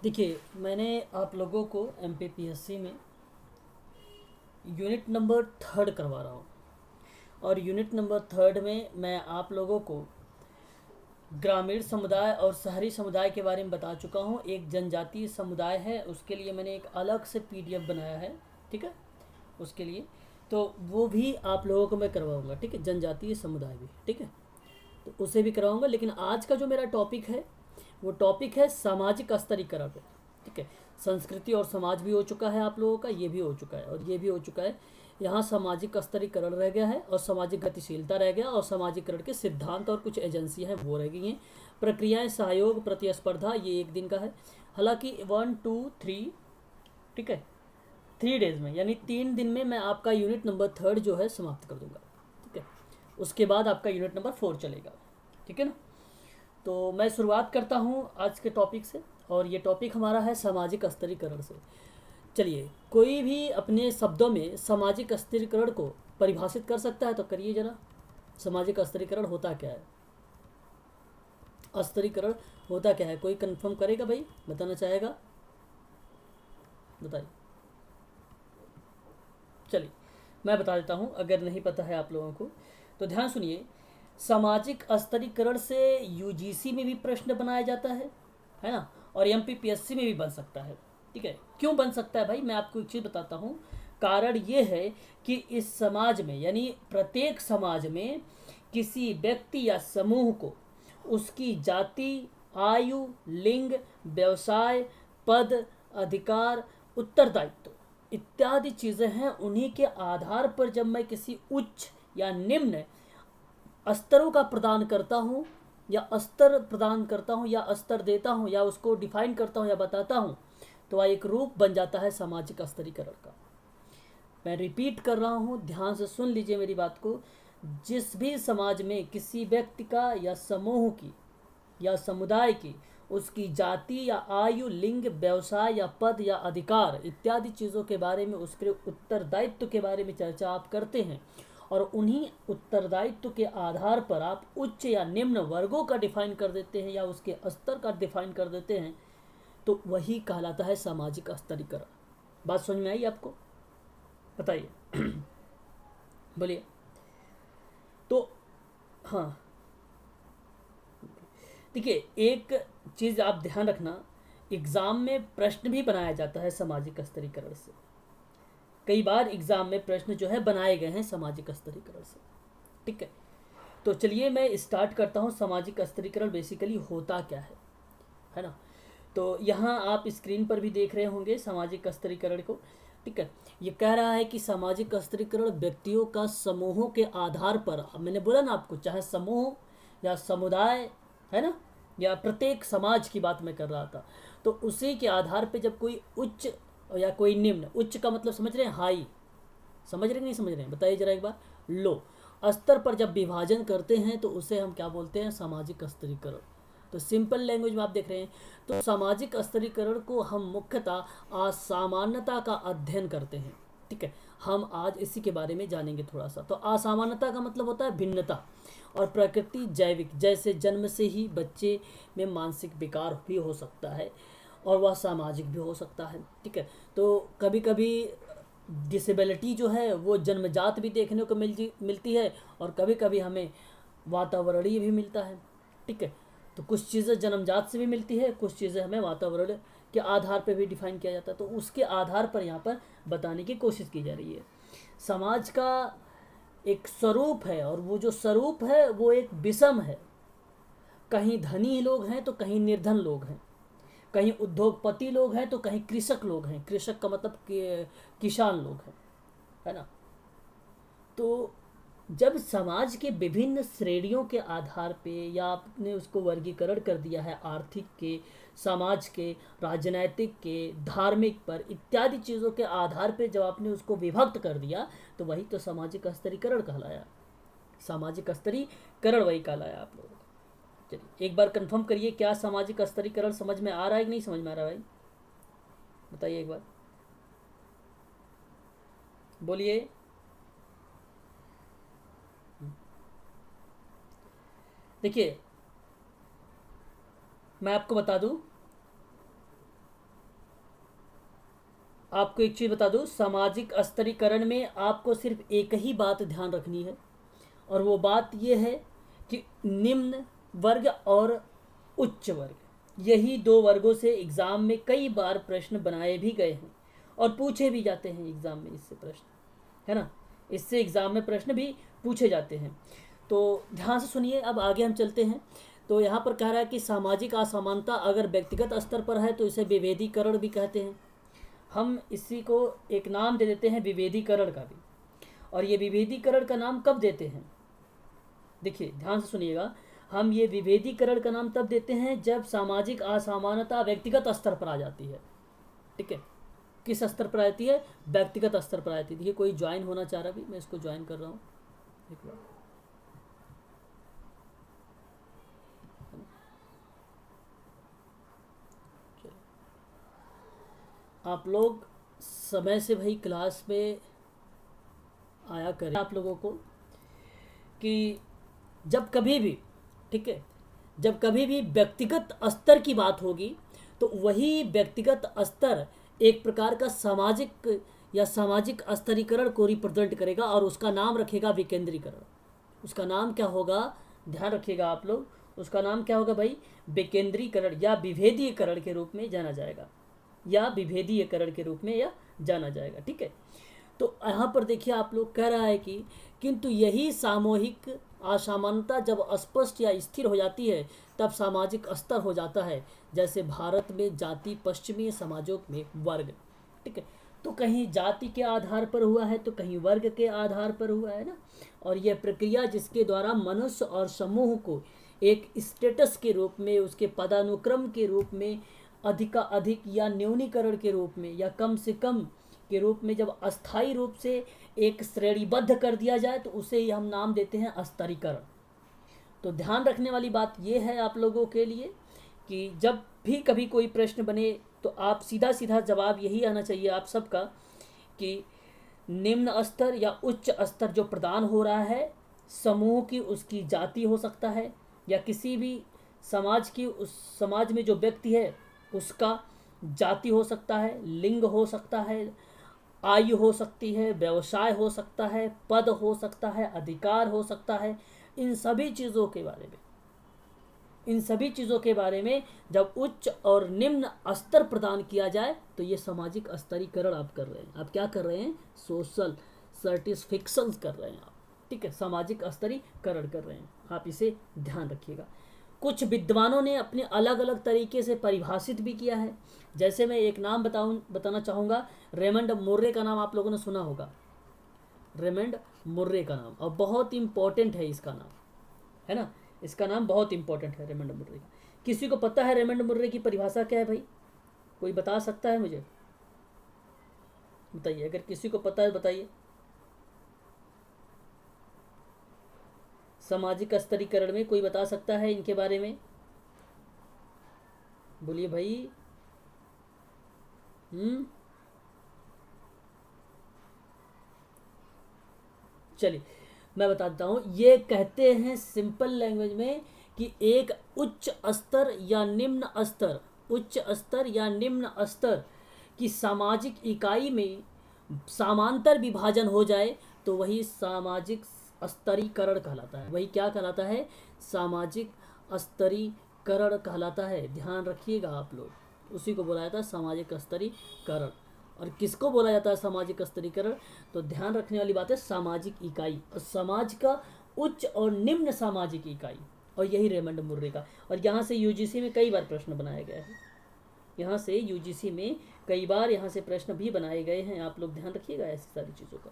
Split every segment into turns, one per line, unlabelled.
देखिए, मैंने आप लोगों को एमपीपीएससी में यूनिट नंबर थर्ड करवा रहा हूँ। और यूनिट नंबर थर्ड में मैं आप लोगों को ग्रामीण समुदाय और शहरी समुदाय के बारे में बता चुका हूँ। एक जनजातीय समुदाय है, उसके लिए मैंने एक अलग से पीडीएफ बनाया है, ठीक है। उसके लिए तो वो भी आप लोगों को मैं करवाऊँगा, ठीक है। जनजातीय समुदाय भी, ठीक है, तो उसे भी करवाऊँगा। लेकिन आज का जो मेरा टॉपिक है वो टॉपिक है सामाजिक स्तरीकरण पे, ठीक है। संस्कृति और समाज भी हो चुका है आप लोगों का, ये भी हो चुका है और ये भी हो चुका है। यहाँ सामाजिक स्तरीकरण रह गया है और सामाजिक गतिशीलता रह गया और सामाजिकरण के सिद्धांत और कुछ एजेंसियाँ हैं वो रह गई हैं। प्रक्रियाएं, सहयोग, प्रतिस्पर्धा, ये एक दिन का है। हालांकि 1 2 3, ठीक है, 3 डेज में यानी 3 दिन में मैं आपका यूनिट नंबर थर्ड जो है समाप्त कर दूंगा, ठीक है। उसके बाद आपका यूनिट नंबर 4 चलेगा, ठीक है ना। तो मैं शुरुआत करता हूँ आज के टॉपिक से, और ये टॉपिक हमारा है सामाजिक स्तरीकरण से। चलिए, कोई भी अपने शब्दों में सामाजिक स्तरीकरण को परिभाषित कर सकता है तो करिए जरा। सामाजिक स्तरीकरण होता क्या है? स्तरीकरण होता क्या है? कोई कंफर्म करेगा भाई, बताना चाहेगा? बताइए। चलिए, मैं बता देता हूँ अगर नहीं पता है आप लोगों को तो ध्यान सुनिए। सामाजिक स्तरीकरण से यूजीसी में भी प्रश्न बनाया जाता है ना, और एमपीपीएससी में भी बन सकता है, ठीक है। क्यों बन सकता है भाई, मैं आपको एक चीज़ बताता हूँ। कारण ये है कि इस समाज में यानी प्रत्येक समाज में किसी व्यक्ति या समूह को उसकी जाति, आयु, लिंग, व्यवसाय, पद, अधिकार, उत्तरदायित्व इत्यादि चीज़ें हैं। उन्हीं के आधार पर जब मैं किसी उच्च या निम्न स्तरों का प्रदान करता हूँ या स्तर प्रदान करता हूँ या स्तर देता हूँ या उसको डिफाइन करता हूँ या बताता हूँ, तो वह एक रूप बन जाता है सामाजिक स्तरीकरण का। मैं रिपीट कर रहा हूँ, ध्यान से सुन लीजिए मेरी बात को। जिस भी समाज में किसी व्यक्ति का या समूह की या समुदाय की उसकी जाति या आयु, लिंग, व्यवसाय या पद या अधिकार इत्यादि चीज़ों के बारे में, उसके उत्तरदायित्व के बारे में चर्चा आप करते हैं, और उन्हीं उत्तरदायित्व के आधार पर आप उच्च या निम्न वर्गों का डिफाइन कर देते हैं या उसके स्तर का डिफाइन कर देते हैं, तो वही कहलाता है सामाजिक स्तरीकरण। बात समझ में आई आपको? बताइए। बोलिए। तो हाँ, देखिए, एक चीज़ आप ध्यान रखना, एग्ज़ाम में प्रश्न भी बनाया जाता है सामाजिक स्तरीकरण से। कई बार एग्ज़ाम में प्रश्न जो है बनाए गए हैं सामाजिक स्तरीकरण से, ठीक है। तो चलिए मैं स्टार्ट करता हूँ। सामाजिक स्तरीकरण बेसिकली होता क्या है ना। तो यहाँ आप स्क्रीन पर भी देख रहे होंगे सामाजिक स्तरीकरण को, ठीक है। ये कह रहा है कि सामाजिक स्तरीकरण व्यक्तियों का समूहों के आधार पर, अब मैंने बोला ना आपको, चाहे समूह या समुदाय है ना, या प्रत्येक समाज की बात मैं कर रहा था, तो उसी के आधार पे जब कोई उच्च या कोई निम्न, उच्च का मतलब समझ रहे हैं, हाई, समझ रहे नहीं समझ रहे हैं, बताइए जरा एक बार। लो स्तर पर जब विभाजन करते हैं तो उसे हम क्या बोलते हैं? सामाजिक स्तरीकरण। तो सिंपल लैंग्वेज में आप देख रहे हैं, तो सामाजिक स्तरीकरण को हम मुख्यतः असामान्यता का अध्ययन करते हैं, ठीक है। हम आज इसी के बारे में जानेंगे थोड़ा सा। तो असामान्यता का मतलब होता है भिन्नता, और प्रकृति जैविक, जैसे जन्म से ही बच्चे में मानसिक विकार भी हो सकता है और वह सामाजिक भी हो सकता है, ठीक है। तो कभी कभी डिसेबिलिटी जो है वो जन्मजात भी देखने को मिलती है, और कभी कभी हमें वातावरणीय भी मिलता है, ठीक है। तो कुछ चीज़ें जन्मजात से भी मिलती है, कुछ चीज़ें हमें वातावरण के आधार पर भी डिफाइन किया जाता है। तो उसके आधार पर यहाँ पर बताने की कोशिश की जा रही है। समाज का एक स्वरूप है, और वो जो स्वरूप है वो एक विषम है। कहीं धनी लोग हैं तो कहीं निर्धन लोग हैं, कहीं उद्योगपति लोग हैं तो कहीं कृषक लोग हैं। कृषक का मतलब किसान लोग हैं, है ना। तो जब समाज के विभिन्न श्रेणियों के आधार पे, या आपने उसको वर्गीकरण कर दिया है आर्थिक के, समाज के, राजनैतिक के, धार्मिक पर इत्यादि चीज़ों के आधार पे जब आपने उसको विभक्त कर दिया, तो वही तो सामाजिक स्तरीकरण कहलाया। सामाजिक स्तरीकरण वही कहलाया आप लोगों को। चलिए एक बार कंफर्म करिए, क्या सामाजिक स्तरीकरण समझ में आ रहा है कि नहीं समझ में आ रहा है भाई? बताइए एक बार, बोलिए। देखिए, मैं आपको बता दूं, आपको एक चीज़ बता दूं, सामाजिक स्तरीकरण में आपको सिर्फ एक ही बात ध्यान रखनी है, और वो बात ये है कि निम्न वर्ग और उच्च वर्ग, यही दो वर्गों से एग्ज़ाम में कई बार प्रश्न बनाए भी गए हैं और पूछे भी जाते हैं एग्ज़ाम में, इससे प्रश्न, है ना, इससे एग्ज़ाम में प्रश्न भी पूछे जाते हैं। तो ध्यान से सुनिए, अब आगे हम चलते हैं। तो यहाँ पर कह रहा है कि सामाजिक असमानता अगर व्यक्तिगत स्तर पर है तो इसे विभेदीकरण भी कहते हैं। हम इसी को एक नाम दे देते हैं विभेदीकरण का भी। और ये विभेदीकरण का नाम कब देते हैं, देखिए ध्यान से सुनिएगा, हम ये विभेदीकरण का नाम तब देते हैं जब सामाजिक असमानता व्यक्तिगत स्तर पर आ जाती है। ठीक है, किस स्तर पर आती है, व्यक्तिगत स्तर पर आती है। देखिए कोई ज्वाइन होना चाह रहा भी, मैं इसको ज्वाइन कर रहा हूँ, एक बार। आप लोग समय से भाई क्लास में आया करें। आप लोगों को कि जब कभी भी, ठीक है, जब कभी भी व्यक्तिगत स्तर की बात होगी तो वही व्यक्तिगत स्तर एक प्रकार का सामाजिक या सामाजिक स्तरीकरण को रिप्रेजेंट करेगा और उसका नाम रखेगा विकेंद्रीकरण। उसका नाम क्या होगा, ध्यान रखिएगा आप लोग, उसका नाम क्या होगा भाई, विकेंद्रीकरण या विभेदीकरण के रूप में जाना जाएगा, या विभेदीकरण के रूप में या जाना जाएगा। ठीक है, तो यहाँ पर देखिए आप लोग कह रहा है कि किंतु यही सामूहिक असमानता जब स्पष्ट या स्थिर हो जाती है तब सामाजिक स्तर हो जाता है, जैसे भारत में जाति, पश्चिमी समाजों में वर्ग। ठीक है, तो कहीं जाति के आधार पर हुआ है तो कहीं वर्ग के आधार पर हुआ है ना। और यह प्रक्रिया जिसके द्वारा मनुष्य और समूह को एक स्टेटस के रूप में, उसके पदानुक्रम के रूप में, अधिक या न्यूनीकरण के रूप में या कम से कम के रूप में जब अस्थायी रूप से एक श्रेणीबद्ध कर दिया जाए तो उसे ही हम नाम देते हैं स्तरीकरण। तो ध्यान रखने वाली बात यह है आप लोगों के लिए कि जब भी कभी कोई प्रश्न बने तो आप सीधा सीधा जवाब यही आना चाहिए आप सबका कि निम्न स्तर या उच्च स्तर जो प्रदान हो रहा है समूह की, उसकी जाति हो सकता है, या किसी भी समाज की, उस समाज में जो व्यक्ति है उसका जाति हो सकता है, लिंग हो सकता है, आयु हो सकती है, व्यवसाय हो सकता है, पद हो सकता है, अधिकार हो सकता है। इन सभी चीज़ों के बारे में जब उच्च और निम्न स्तर प्रदान किया जाए तो ये सामाजिक स्तरीकरण आप कर रहे हैं। आप क्या कर रहे हैं, सोशल सर्टिफिकेशन कर रहे हैं आप। ठीक है, सामाजिक स्तरीकरण कर रहे हैं आप, इसे ध्यान रखिएगा। कुछ विद्वानों ने अपने अलग अलग तरीके से परिभाषित भी किया है। जैसे मैं एक नाम बताना चाहूँगा, रेमंड मुर्रे का नाम आप लोगों ने सुना होगा, रेमंड मुर्रे का नाम, और बहुत इंपॉर्टेंट है इसका नाम, है ना, इसका नाम बहुत इंपॉर्टेंट है रेमंड मुर्रे का। किसी को पता है रेमंड मुर्रे की परिभाषा क्या है भाई, कोई बता सकता है मुझे, बताइए, अगर किसी को पता है बताइए। सामाजिक स्तरीकरण में कोई बता सकता है इनके बारे में, बोलिए भाई। चलिए मैं बताता हूँ। ये कहते हैं सिंपल लैंग्वेज में कि एक उच्च स्तर या निम्न स्तर, उच्च स्तर या निम्न स्तर की सामाजिक इकाई में समांतर विभाजन हो जाए तो वही सामाजिक स्तरीकरण कहलाता है। वही क्या कहलाता है, सामाजिक स्तरीकरण कहलाता है। ध्यान रखिएगा आप लोग, उसी को बोला जाता है सामाजिक स्तरीकरण। और किसको बोला जाता है सामाजिक स्तरीकरण, तो ध्यान रखने वाली बात है सामाजिक इकाई, और समाज का उच्च और निम्न सामाजिक इकाई, और यही रेमंड मुर्रे का। और यहाँ से यूजीसी में कई बार प्रश्न बनाए गए हैं, यहाँ से यूजीसी में कई बार यहाँ से प्रश्न भी बनाए गए हैं। आप लोग ध्यान रखिएगा ऐसी सारी चीज़ों का,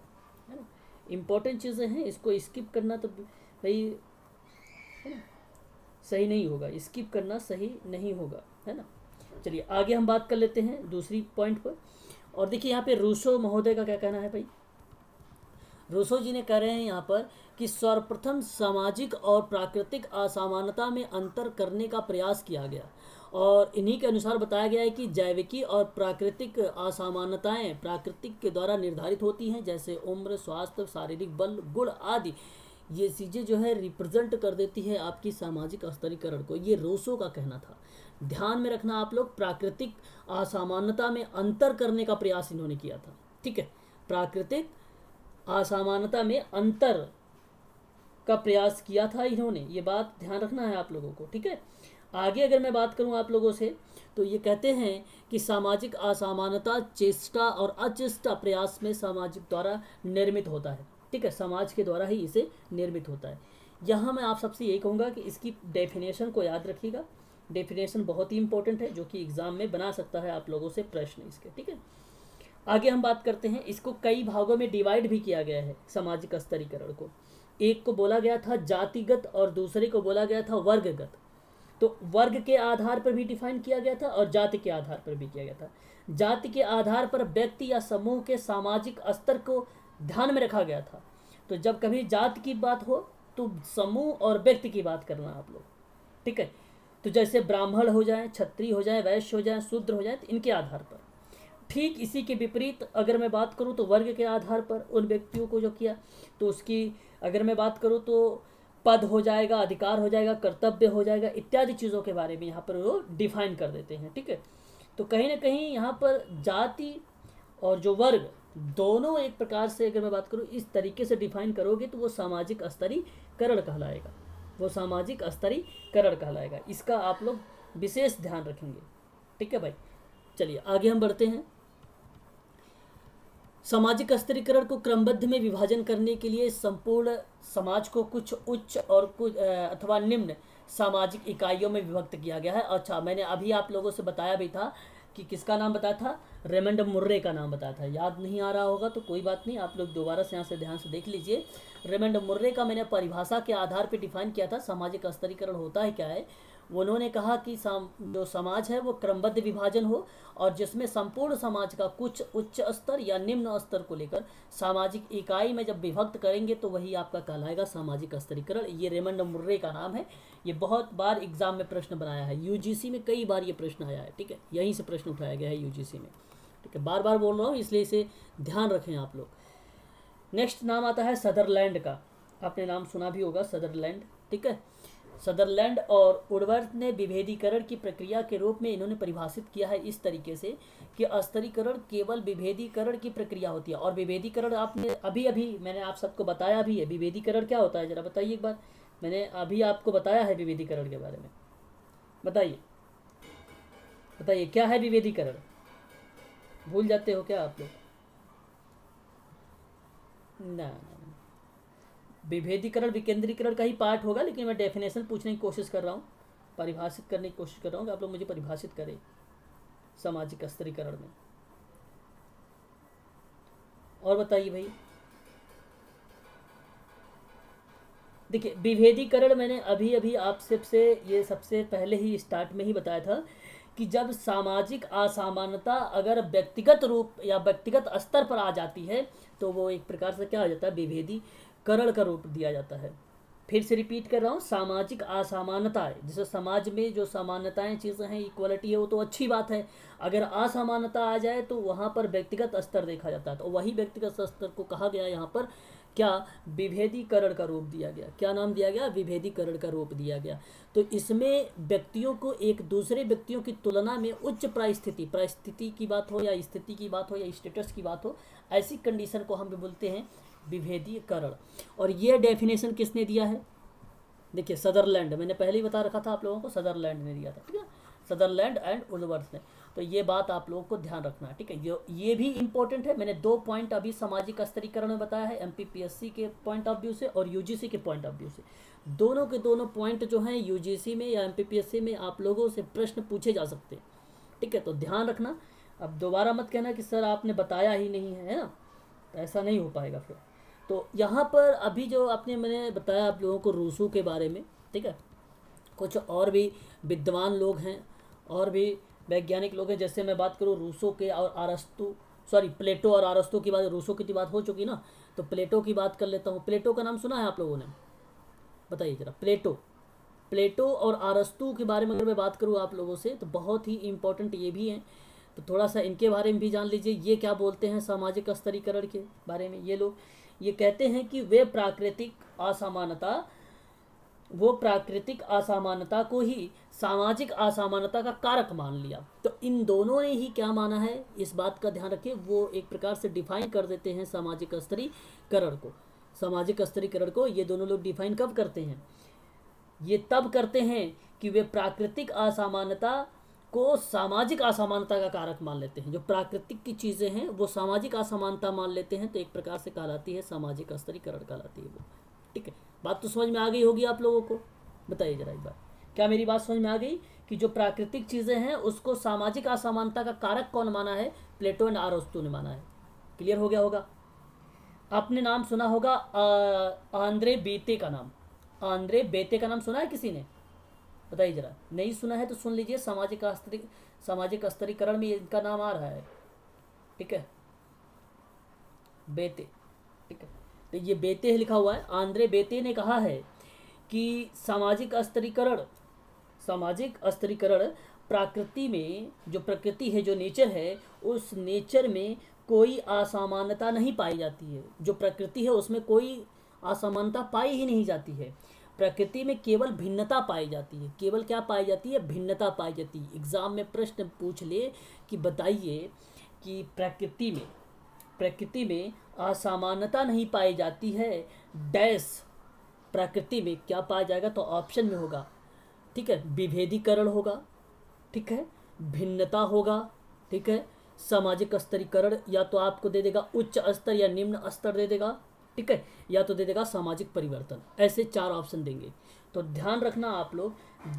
है ना, इम्पोर्टेंट चीज़ें हैं, इसको स्किप करना तो भाई, है ना, सही नहीं होगा, स्किप करना सही नहीं होगा, है ना। चलिए आगे हम बात कर लेते हैं दूसरी पॉइंट पर। और देखिए यहाँ पे रूसो महोदय का क्या कहना है भाई। रूसो जी ने कह रहे हैं यहाँ पर कि सर्वप्रथम सामाजिक और प्राकृतिक असमानता में अंतर करने का प्रयास किया गया, और इन्हीं के अनुसार बताया गया है कि जैविकी और प्राकृतिक असमानताएं प्राकृतिक के द्वारा निर्धारित होती हैं, जैसे उम्र, स्वास्थ्य, शारीरिक बल, गुण आदि। ये चीज़ें जो है रिप्रेजेंट कर देती है आपकी सामाजिक स्तरीकरण को। ये रूसो का कहना था। ध्यान में रखना आप लोग, प्राकृतिक असामान्यता में अंतर करने का प्रयास इन्होंने किया था। ठीक है, प्राकृतिक असामान्यता में अंतर का प्रयास किया था इन्होंने, ये बात ध्यान रखना है आप लोगों को। ठीक है, आगे अगर मैं बात करूं आप लोगों से, तो ये कहते हैं कि सामाजिक असामान्यता चेष्टा और अचेष्टा प्रयास में सामाजिक द्वारा निर्मित होता है। ठीक है, समाज के द्वारा ही इसे निर्मित होता है। यहाँ मैं आप सबसे यही कहूँगा कि इसकी डेफिनेशन को याद रखिएगा। डेफिनेशन बहुत ही इंपॉर्टेंट है, जो कि एग्जाम में बना सकता है आप लोगों से प्रश्न इसके। ठीक है, आगे हम बात करते हैं। इसको कई भागों में डिवाइड भी किया गया है सामाजिक स्तरीकरण को। एक को बोला गया था जातिगत और दूसरे को बोला गया था वर्गगत। तो वर्ग के आधार पर भी डिफाइन किया गया था और जाति के आधार पर भी किया गया था। जाति के आधार पर व्यक्ति या समूह के सामाजिक स्तर को ध्यान में रखा गया था। तो जब कभी जाति की बात हो तो समूह और व्यक्ति की बात करना आप लोग। ठीक है, तो जैसे ब्राह्मण हो जाए, क्षत्रिय हो जाए, वैश्य हो जाए, शूद्र हो जाए, तो इनके आधार पर। ठीक इसी के विपरीत अगर मैं बात करूं तो वर्ग के आधार पर उन व्यक्तियों को जो किया, तो उसकी अगर मैं बात करूं तो पद हो जाएगा, अधिकार हो जाएगा, कर्तव्य हो जाएगा, इत्यादि चीज़ों के बारे में यहाँ पर वो डिफाइन कर देते हैं। ठीक है, तो कहीं ना कहीं यहाँ पर जाति और जो वर्ग दोनों एक प्रकार से अगर मैं बात करूँ इस तरीके से डिफाइन करोगे तो वो सामाजिक स्तरीकरण कहलाएगा, वो सामाजिक स्तरीकरण कहलाएगा। इसका आप लोग विशेष ध्यान रखेंगे। ठीक है भाई, चलिए आगे हम बढ़ते हैं। सामाजिक स्तरीकरण को क्रमबद्ध में विभाजन करने के लिए संपूर्ण समाज को कुछ उच्च और कुछ अथवा निम्न सामाजिक इकाइयों में विभक्त किया गया है। अच्छा, मैंने अभी आप लोगों से बताया भी था कि किसका नाम बताया था, रेमंड मुर्रे का नाम बताया था। याद नहीं आ रहा होगा तो कोई बात नहीं, आप लोग दोबारा से यहाँ से ध्यान से देख लीजिए। रेमंड मुर्रे का मैंने परिभाषा के आधार पर डिफाइन किया था सामाजिक स्तरीकरण होता है क्या है। उन्होंने कहा कि जो समाज है वो क्रमबद्ध विभाजन हो और जिसमें संपूर्ण समाज का कुछ उच्च स्तर या निम्न स्तर को लेकर सामाजिक इकाई में जब विभक्त करेंगे तो वही आपका कहलाएगा सामाजिक स्तरीकरण। ये रेमंड मुर्रे का नाम है। ये बहुत बार एग्जाम में प्रश्न बनाया है, यूजीसी में कई बार ये प्रश्न आया है। ठीक है, यहीं से प्रश्न उठाया गया है यूजीसी में। ठीक है, बार बार बोल रहा हूँ इसलिए इसे ध्यान रखें आप लोग। नेक्स्ट नाम आता है सदरलैंड का, आपने नाम सुना भी होगा सदरलैंड। ठीक है, सदरलैंड और वुडवर्थ ने विभेदीकरण की प्रक्रिया के रूप में इन्होंने परिभाषित किया है इस तरीके से कि स्तरीकरण केवल विभेदीकरण की प्रक्रिया होती है। और विभेदीकरण आपने अभी अभी मैंने आप सबको बताया भी है। विभेदीकरण क्या होता है जरा बताइए एक बार, मैंने अभी आपको बताया है विभेदीकरण के बारे में। बताइए बताइए क्या है विभेदीकरण, भूल जाते हो क्या आप लोग? ना, विभेदीकरण विकेंद्रीकरण का ही पार्ट होगा, लेकिन मैं डेफिनेशन पूछने की कोशिश कर रहा हूँ, परिभाषित करने की कोशिश कर रहा हूँ कि आप लोग मुझे परिभाषित करें सामाजिक स्तरीकरण में। और बताइए भाई। देखिए, विभेदीकरण मैंने अभी अभी आप सबसे ये सबसे पहले ही स्टार्ट में ही बताया था कि जब सामाजिक असामान्यता अगर व्यक्तिगत रूप या व्यक्तिगत स्तर पर आ जाती है तो वो एक प्रकार से क्या हो जाता है, विभेदीकरण का रूप दिया जाता है। फिर से रिपीट कर रहा हूँ, सामाजिक असमानता है, जैसे समाज में जो समानताएं चीज़ें हैं, इक्वलिटी है, वो तो अच्छी बात है। अगर असमानता आ जाए तो वहाँ पर व्यक्तिगत स्तर देखा जाता है, तो वही व्यक्तिगत स्तर को कहा गया यहाँ पर क्या, विभेदीकरण का रूप दिया गया। क्या नाम दिया गया, विभेदीकरण का रूप दिया गया। तो इसमें व्यक्तियों को एक दूसरे व्यक्तियों की तुलना में उच्च परिस्थिति की बात हो या स्थिति की बात हो या स्टेटस की बात हो, ऐसी कंडीशन को हम बोलते हैं विभेदीकरण। और ये डेफिनेशन किसने दिया है, देखिए सदरलैंड, मैंने पहले ही बता रखा था आप लोगों को, सदरलैंड ने दिया था। ठीक है, सदरलैंड एंड वुडवर्थ ने। तो ये बात आप लोगों को ध्यान रखना है। ठीक है, ये भी इंपॉर्टेंट है। मैंने 2 पॉइंट अभी सामाजिक स्तरीकरण में बताया है, एमपीपीएससी के पॉइंट ऑफ व्यू से और यूजीसी के पॉइंट ऑफ व्यू से। दोनों के दोनों पॉइंट जो हैं यूजीसी में या एमपीपीएससी में आप लोगों से प्रश्न पूछे जा सकते हैं। ठीक है, तो ध्यान रखना। अब दोबारा मत कहना कि सर आपने बताया ही नहीं है ना, तो ऐसा नहीं हो पाएगा फिर। तो यहाँ पर अभी जो मैंने बताया आप लोगों को रूसो के बारे में। ठीक है, कुछ और भी विद्वान लोग हैं और भी वैज्ञानिक लोग हैं। जैसे मैं बात करूँ रूसो के और प्लेटो और अरस्तु की बात, रूसो की बात हो चुकी ना, तो प्लेटो की बात कर लेता हूँ। प्लेटो का नाम सुना है आप लोगों ने, बताइए जरा। प्लेटो और अरस्तु के बारे में अगर मैं बात करूँ आप लोगों से, तो बहुत ही इंपॉर्टेंट ये भी हैं, तो थोड़ा सा इनके बारे में भी जान लीजिए। ये क्या बोलते हैं सामाजिक स्तरीकरण के बारे में। ये लोग ये कहते हैं कि वे प्राकृतिक असमानता वो प्राकृतिक असमानता को ही सामाजिक असमानता का कारक मान लिया। तो इन दोनों ने ही क्या माना है, इस बात का ध्यान रखिए, वो एक प्रकार से डिफाइन कर देते हैं सामाजिक स्तरीकरण को। सामाजिक स्तरीकरण को ये दोनों लोग डिफाइन कब करते हैं, ये तब करते हैं कि वे प्राकृतिक असमानता को सामाजिक असमानता का कारक मान लेते हैं। जो प्राकृतिक की चीज़ें हैं वो सामाजिक असमानता मान लेते हैं, तो एक प्रकार से कहलाती है सामाजिक स्तरीकरण कहलाती है वो। ठीक है, बात तो समझ में आ गई होगी आप लोगों को। बताइए जरा एक बार, क्या मेरी बात समझ में आ गई कि जो प्राकृतिक चीज़ें हैं उसको सामाजिक असमानता का कारक कौन माना है, प्लेटो एंड अरस्तू ने माना है। क्लियर हो गया होगा। आपने नाम सुना होगा आंद्रे बेते का नाम, आंद्रे बेते का नाम सुना है किसी ने, बताइए जरा। नहीं सुना है तो सुन लीजिए, सामाजिक स्तरीकरण में इनका नाम आ रहा है। ठीक है, बेते। ठीक है, तो ये बेते है लिखा हुआ है। आंद्रे बेते ने कहा है कि सामाजिक स्तरीकरण प्रकृति में, जो प्रकृति है, जो नेचर है, उस नेचर में कोई असमानता नहीं पाई जाती है। जो प्रकृति है उसमें कोई असमानता पाई ही नहीं जाती है। प्रकृति में केवल भिन्नता पाई जाती है। केवल क्या पाई जाती है, भिन्नता पाई जाती है। एग्जाम में प्रश्न पूछ ले कि बताइए कि प्रकृति में असमानता नहीं पाई जाती है, डैश प्रकृति में क्या पाया जाएगा, तो ऑप्शन में होगा। ठीक है, विभेदीकरण होगा, ठीक है, भिन्नता होगा, ठीक है, सामाजिक स्तरीकरण या तो आपको दे देगा उच्च स्तर या निम्न स्तर दे देगा, ठीक है, या तो दे देगा सामाजिक परिवर्तन। ऐसे 4 ऑप्शन देंगे। तो ध्यान रखना आप लोग,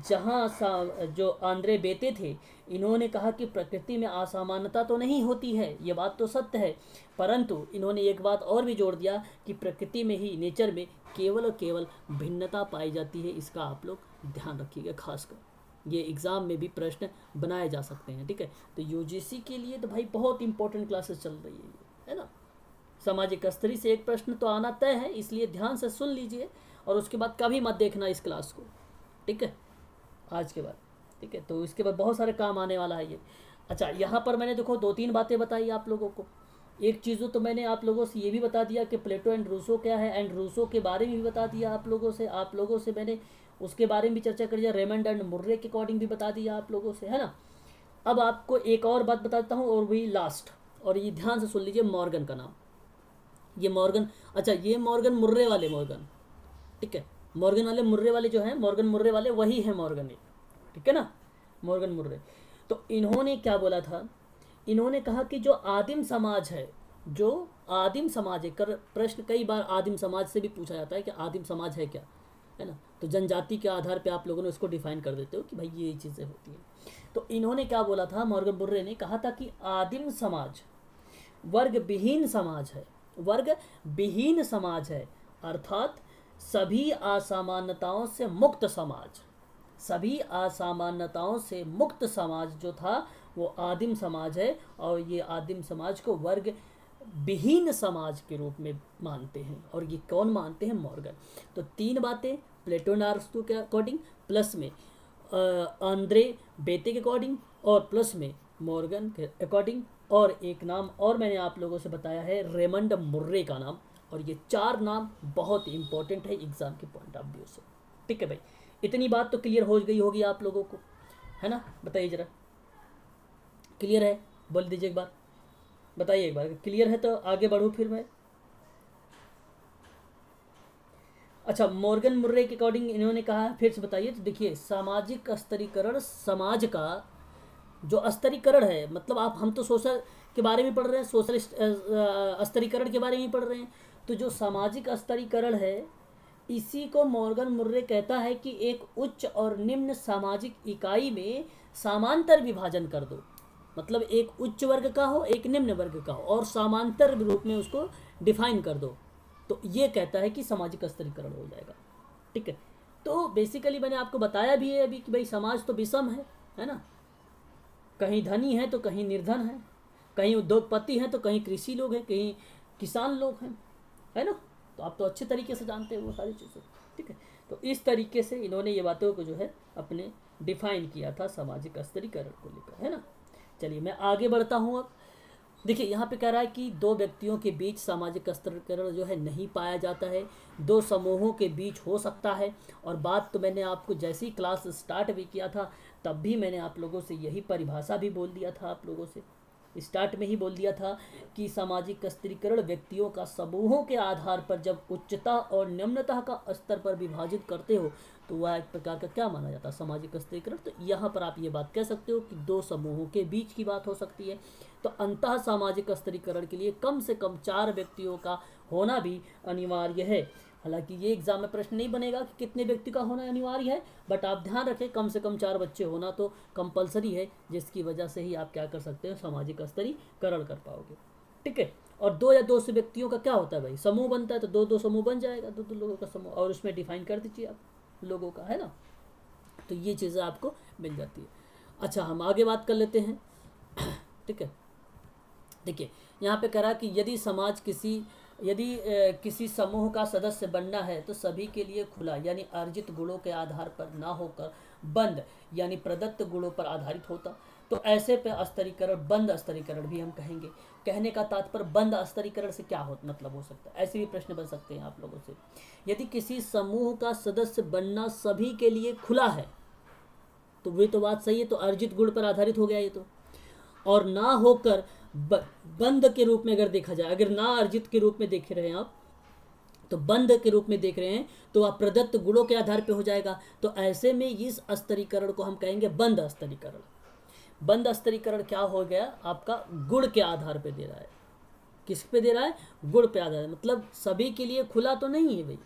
जहाँ जो आंद्रे बेते थे, इन्होंने कहा कि प्रकृति में असमानता तो नहीं होती है, ये बात तो सत्य है, परंतु इन्होंने एक बात और भी जोड़ दिया कि प्रकृति में ही, नेचर में केवल और केवल भिन्नता पाई जाती है। इसका आप लोग ध्यान रखिएगा, खासकर ये एग्ज़ाम में भी प्रश्न बनाए जा सकते हैं। ठीक है, तो यूजीसी के लिए तो भाई बहुत इंपॉर्टेंट क्लासेस चल रही है ना। सामाजिक स्तरी से एक प्रश्न तो आना तय है, इसलिए ध्यान से सुन लीजिए और उसके बाद कभी मत देखना इस क्लास को। ठीक है, आज के बाद। ठीक है, तो इसके बाद बहुत सारे काम आने वाला है ये। अच्छा, यहाँ पर मैंने देखो 2-3 बातें बताई आप लोगों को। एक चीज़ तो मैंने आप लोगों से ये भी बता दिया कि प्लेटो एंड रूसो क्या है, एंड रूसो के बारे में भी बता दिया आप लोगों से मैंने उसके बारे में भी चर्चा कर दिया। रेमंड एंड मुर्रे के अकॉर्डिंग भी बता दिया आप लोगों से, है ना। अब आपको एक और बात बताता हूँ, और वही लास्ट, और ये ध्यान से सुन लीजिए। मॉर्गन का नाम, ये मॉर्गन, अच्छा ये मॉर्गन मुर्रे वाले मॉर्गन, ठीक है, मॉर्गन वाले मुर्रे वाले जो हैं, मॉर्गन मुर्रे वाले वही है मॉर्गन, ठीक है ना, मॉर्गन मुर्रे। तो इन्होंने क्या बोला था, इन्होंने कहा कि जो आदिम समाज है, जो आदिम समाज है, प्रश्न कई बार आदिम समाज से भी पूछा जाता है कि आदिम समाज है क्या, है ना। तो जनजाति के आधार पे आप लोगों ने उसको डिफाइन कर देते हो कि भाई ये चीज़ें होती हैं। तो इन्होंने क्या बोला था, मॉर्गन मुर्रे ने कहा था कि आदिम समाज वर्ग विहीन समाज है, वर्ग विहीन समाज है, अर्थात सभी असमानताओं से मुक्त समाज, सभी असमानताओं से मुक्त समाज जो था वो आदिम समाज है, और ये आदिम समाज को वर्ग विहीन समाज के रूप में मानते हैं। और ये कौन मानते हैं, मॉर्गन। तो 3 बातें प्लेटो एंड अरिस्टो के अकॉर्डिंग, प्लस में आंद्रे बेते के अकॉर्डिंग, और प्लस में मॉर्गन के अकॉर्डिंग, और एक नाम और मैंने आप लोगों से बताया है, रेमंड मुर्रे का नाम। और ये 4 नाम बहुत इंपॉर्टेंट है एग्जाम के पॉइंट ऑफ व्यू से। ठीक है भाई, इतनी बात तो क्लियर हो गई होगी आप लोगों को, है ना। बताइए जरा, क्लियर है, बोल दीजिए एक बार, बताइए एक बार, क्लियर है तो आगे बढ़ूँ फिर मैं। अच्छा, मॉर्गन मुर्रे के अकॉर्डिंग इन्होंने कहा, फिर से बताइए। तो देखिए, सामाजिक स्तरीकरण समाज का जो स्तरीकरण है, मतलब आप, हम तो सोशल के बारे में पढ़ रहे हैं, सोशल स्तरीकरण के बारे में पढ़ रहे हैं। तो जो सामाजिक स्तरीकरण है, इसी को मॉर्गन मुर्रे कहता है कि एक उच्च और निम्न सामाजिक इकाई में समांतर विभाजन कर दो। मतलब एक उच्च वर्ग का हो, एक निम्न वर्ग का हो, और समांतर रूप में उसको डिफाइन कर दो, तो ये कहता है कि सामाजिक स्तरीकरण हो जाएगा। ठीक है, तो बेसिकली मैंने आपको बताया भी है अभी कि भाई समाज तो विषम है ना। कहीं धनी है तो कहीं निर्धन है, कहीं उद्योगपति हैं तो कहीं कृषि लोग हैं, कहीं किसान लोग हैं, है ना। तो आप तो अच्छे तरीके से जानते हैं वो सारी चीज़ें। ठीक है, तो इस तरीके से इन्होंने ये बातों को जो है अपने डिफाइन किया था सामाजिक स्तरीकरण को लेकर, है ना। चलिए मैं आगे बढ़ता हूँ अब। देखिए यहाँ पे कह रहा है कि दो व्यक्तियों के बीच सामाजिक स्तरीकरण जो है नहीं पाया जाता है, दो समूहों के बीच हो सकता है। और बात तो मैंने आपको जैसी क्लास स्टार्ट भी किया था तब भी मैंने आप लोगों से यही परिभाषा भी बोल दिया था, आप लोगों से स्टार्ट में ही बोल दिया था कि सामाजिक स्तरीकरण व्यक्तियों का समूहों के आधार पर जब उच्चता और निम्नता का स्तर पर विभाजित करते हो तो वह एक प्रकार का क्या माना जाता है, सामाजिक स्तरीकरण। तो यहाँ पर आप ये बात कह सकते हो कि दो समूहों के बीच की बात हो सकती है। तो अंतः सामाजिक स्तरीकरण के लिए कम से कम 4 व्यक्तियों का होना भी अनिवार्य है। हालांकि ये एग्जाम में प्रश्न नहीं बनेगा कि कितने व्यक्ति का होना अनिवार्य है, बट आप ध्यान रखें कम से कम 4 बच्चे होना तो कंपलसरी है, जिसकी वजह से ही आप क्या कर सकते हैं, सामाजिक स्तरीकरण कर पाओगे। ठीक है। और 2 या 2 से व्यक्तियों का क्या होता है भाई, समूह बनता है, तो 2-2 समूह बन जाएगा, 2-2 लोगों का समूह, और उसमें डिफाइन कर दीजिए आप लोगों का, है ना। तो ये चीज़ें आपको मिल जाती है। अच्छा, हम आगे बात कर लेते हैं। ठीक है। देखिए यहाँ पे कह रहा कि यदि किसी समूह का सदस्य बनना है तो सभी के लिए खुला यानी अर्जित गुणों के आधार पर ना होकर बंद यानी प्रदत्त गुणों पर आधारित होता, तो ऐसे पे स्तरीकरण बंद स्तरीकरण भी हम कहेंगे। कहने का तात्पर्य बंद स्तरीकरण से क्या मतलब हो सकता है, ऐसे भी प्रश्न बन सकते हैं आप लोगों से। यदि किसी समूह का सदस्य बनना सभी के लिए खुला है तो वे तो बात सही है, तो अर्जित गुण पर आधारित हो गया ये तो। और ना होकर बंद के रूप में अगर देखा जाए, अगर ना अर्जित के रूप में देख रहे हैं आप, तो बंद के रूप में देख रहे हैं तो आप प्रदत्त गुणों के आधार पे हो जाएगा। तो ऐसे में इस स्तरीकरण को हम कहेंगे बंद स्तरीकरण। बंद स्तरीकरण क्या हो गया, आपका गुण के आधार पे दे रहा है। किस पे दे रहा है, गुण पे आधार है, मतलब सभी के लिए खुला तो नहीं है भाई,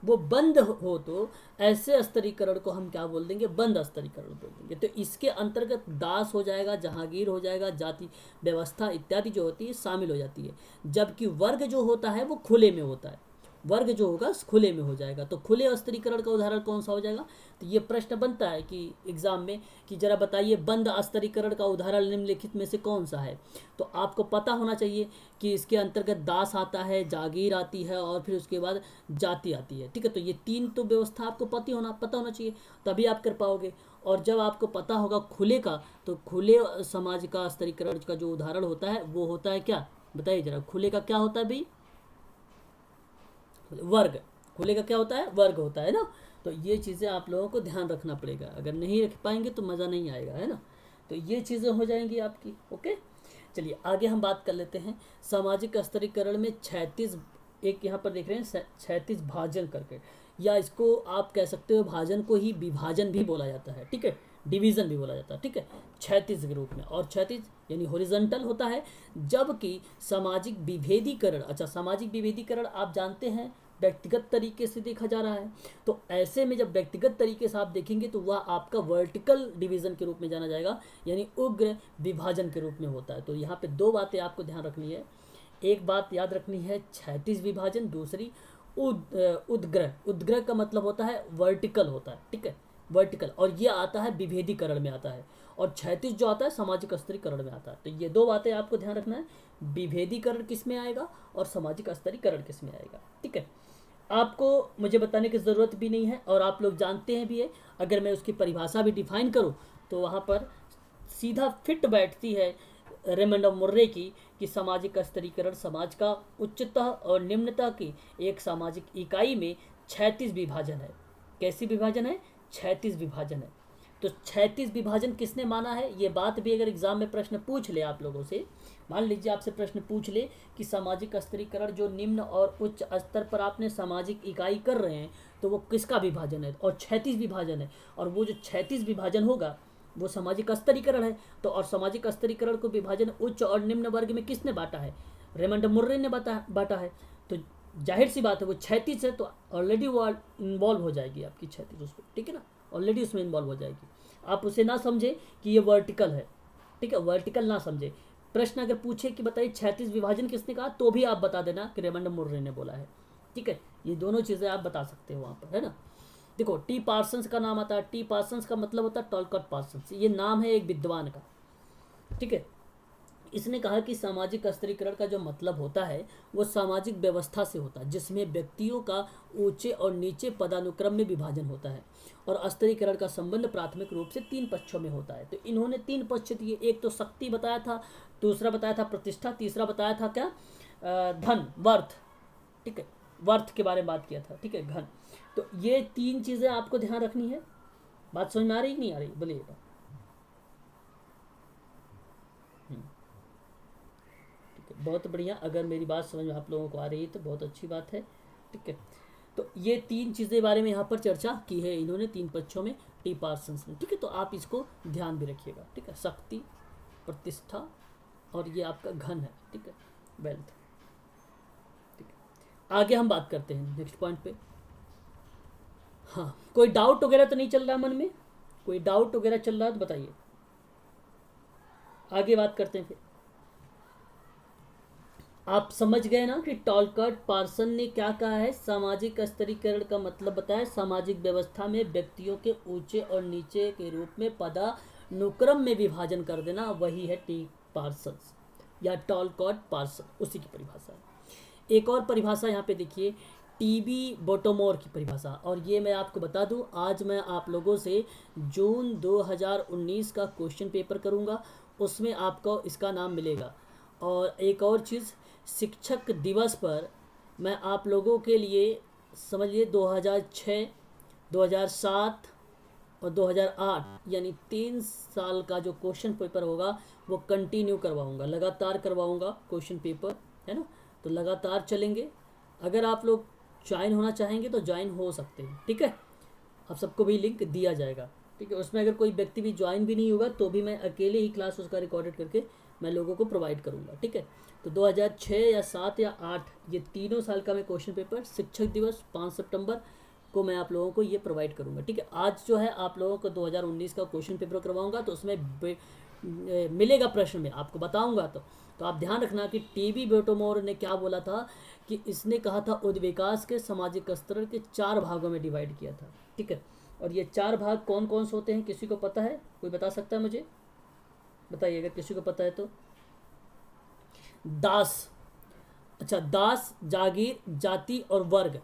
वो बंद हो तो ऐसे स्तरीकरण को हम क्या बोल देंगे, बंद स्तरीकरण बोल देंगे। तो इसके अंतर्गत दास हो जाएगा, जहांगीर हो जाएगा, जाति व्यवस्था इत्यादि जो होती है शामिल हो जाती है। जबकि वर्ग जो होता है वो खुले में होता है, वर्ग जो होगा खुले में हो जाएगा। तो खुले स्तरीकरण का उदाहरण कौन सा हो जाएगा, तो ये प्रश्न बनता है कि एग्जाम में कि जरा बताइए बंद स्तरीकरण का उदाहरण निम्नलिखित में से कौन सा है। तो आपको पता होना चाहिए कि इसके अंतर्गत दास आता है, जागीर आती है और फिर उसके बाद जाति आती है। ठीक है, तो ये 3 तो व्यवस्था आपको पता होना चाहिए, तभी आप कर पाओगे। और जब आपको पता होगा खुले का, तो खुले समाज का स्तरीकरण का जो उदाहरण होता है वो होता है क्या, बताइए जरा, खुले का क्या होता है भाई, वर्ग। खुले का क्या होता है, वर्ग होता है ना। तो ये चीज़ें आप लोगों को ध्यान रखना पड़ेगा, अगर नहीं रख पाएंगे तो मज़ा नहीं आएगा, है ना। तो ये चीज़ें हो जाएंगी आपकी। ओके, चलिए आगे हम बात कर लेते हैं। सामाजिक स्तरीकरण में 36, एक यहाँ पर देख रहे हैं 36 भाजन करके, या इसको आप कह सकते हो भाजन को ही विभाजन भी बोला जाता है। ठीक है, डिवीज़न भी बोला जाता है। ठीक है, 36 के रूप में, और 36 यानी हॉरिजॉन्टल होता है। जबकि सामाजिक विभेदीकरण, अच्छा सामाजिक विभेदीकरण आप जानते हैं व्यक्तिगत तरीके से देखा जा रहा है। तो ऐसे में जब व्यक्तिगत तरीके से आप देखेंगे तो वह आपका वर्टिकल डिवीज़न के रूप में जाना जाएगा, यानी उग्र विभाजन के रूप में होता है। तो यहाँ पे 2 बातें आपको ध्यान रखनी है। एक बात याद रखनी है 36 विभाजन, दूसरी उद्ग्रह। उद्ग्रह का मतलब होता है वर्टिकल होता है। ठीक है, वर्टिकल, और ये आता है विभेदीकरण में आता है, और 36 जो आता है सामाजिक स्तरीकरण में आता है। तो ये 2 बातें आपको ध्यान रखना है, विभेदीकरण किस में आएगा और सामाजिक स्तरीकरण किस में आएगा। ठीक है, आपको मुझे बताने की ज़रूरत भी नहीं है और आप लोग जानते हैं भी है। अगर मैं उसकी परिभाषा भी डिफाइन करूं तो वहाँ पर सीधा फिट बैठती है रेमंड ऑफ मुर्रे की, कि सामाजिक स्तरीकरण समाज का उच्चता और निम्नता की एक सामाजिक इकाई में 36 विभाजन है। कैसी विभाजन है, 36 विभाजन है। तो 36 विभाजन किसने माना है, ये बात भी अगर एग्जाम में प्रश्न पूछ ले आप लोगों से, मान लीजिए आपसे प्रश्न पूछ ले कि सामाजिक स्तरीकरण जो निम्न और उच्च स्तर पर आपने सामाजिक इकाई कर रहे हैं तो वो किसका विभाजन है, और 36 विभाजन है, और वो जो 36 विभाजन होगा वो सामाजिक स्तरीकरण है। तो और सामाजिक स्तरीकरण को विभाजन उच्च और निम्न वर्ग में किसने बांटा है, रेमंड मुर्रे ने बांटा है। तो जाहिर सी बात है वो 36 है, तो ऑलरेडी वो इन्वॉल्व हो जाएगी आपकी 36 उसको। ठीक है ना, ऑलरेडी उसमें इन्वॉल्व हो जाएगी। आप उसे ना समझे कि ये वर्टिकल है। ठीक है, वर्टिकल ना समझे। प्रश्न अगर पूछे कि बताइए 36 विभाजन किसने कहा, तो भी आप बता देना कि रेमंड मुर्रे ने बोला है। ठीक है, ये दोनों चीज़ें आप बता सकते हो वहाँ पर, है ना। देखो टी पार्सन्स का नाम आता है, टी पार्सन्स का मतलब होता है टॉलकॉट पार्सन्स, ये नाम है एक विद्वान का। ठीक है, इसने कहा कि सामाजिक स्तरीकरण का जो मतलब होता है वो सामाजिक व्यवस्था से होता है जिसमें व्यक्तियों का ऊंचे और नीचे पदानुक्रम में विभाजन होता है, और स्तरीकरण का संबंध प्राथमिक रूप से 3 पक्षों में होता है। तो इन्होंने 3 पक्ष दिए, एक तो शक्ति बताया था, दूसरा बताया था प्रतिष्ठा, तीसरा बताया था क्या, धन, वर्थ। ठीक है, वर्थ के बारे में बात किया था। ठीक है, घन। तो ये 3 चीज़ें आपको ध्यान रखनी है। बात समझ में आ रही नहीं आ रही, बोलिएगा। बहुत बढ़िया, अगर मेरी बात समझ में आप लोगों को आ रही है तो बहुत अच्छी बात है। ठीक है, तो ये 3 चीज़ें बारे में यहाँ पर चर्चा की है इन्होंने 3 पक्षों में, टी पार्सन्स ने। ठीक है, तो आप इसको ध्यान भी रखिएगा। ठीक है, शक्ति, प्रतिष्ठा और ये आपका घन है। ठीक है, वेल्थ। ठीक है, आगे हम बात करते हैं नेक्स्ट पॉइंट पे। हाँ, कोई डाउट वगैरह तो नहीं चल रहा मन में? कोई डाउट वगैरह चल रहा है तो बताइए, आगे बात करते हैं फिर। आप समझ गए ना कि टॉलकॉट पार्सन ने क्या कहा है? सामाजिक स्तरीकरण का मतलब बताया सामाजिक व्यवस्था में व्यक्तियों के ऊंचे और नीचे के रूप में पदानुक्रम में विभाजन कर देना, वही है टी पार्सन या टॉलकॉट पार्सन, उसी की परिभाषा है। एक और परिभाषा यहाँ पे देखिए, टीबी बोटोमोर की परिभाषा। और ये मैं आपको बता दूं, आज मैं आप लोगों से जून 2019 का क्वेश्चन पेपर करूँगा, उसमें आपको इसका नाम मिलेगा। और एक और चीज़, शिक्षक दिवस पर मैं आप लोगों के लिए समझिए 2006, 2007 और 2008 यानी 3 साल का जो क्वेश्चन पेपर होगा वो कंटिन्यू करवाऊंगा, लगातार करवाऊंगा क्वेश्चन पेपर, है ना। तो लगातार चलेंगे। अगर आप लोग ज्वाइन होना चाहेंगे तो ज्वाइन हो सकते हैं। ठीक है, आप सबको भी लिंक दिया जाएगा। ठीक है, उसमें अगर कोई व्यक्ति भी ज्वाइन भी नहीं होगा तो भी मैं अकेले ही क्लास उसका रिकॉर्डेड करके मैं लोगों को प्रोवाइड करूंगा। ठीक है, तो 2006 या 7 या 8 ये तीनों साल का मैं क्वेश्चन पेपर शिक्षक दिवस 5 सितंबर को मैं आप लोगों को ये प्रोवाइड करूंगा। ठीक है, आज जो है आप लोगों को 2019 का क्वेश्चन पेपर करवाऊंगा, तो उसमें मिलेगा प्रश्न में आपको बताऊंगा। तो आप ध्यान रखना कि टीबी बोटोमोर ने क्या बोला था कि इसने कहा था उद्विकास के सामाजिक स्तर के 4 भागों में डिवाइड किया था। ठीक है, और ये 4 भाग कौन कौन से होते हैं, किसी को पता है? कोई बता सकता है मुझे? बताइए अगर किसी को पता है तो। दास, अच्छा, दास, जागीर, जाति और वर्ग।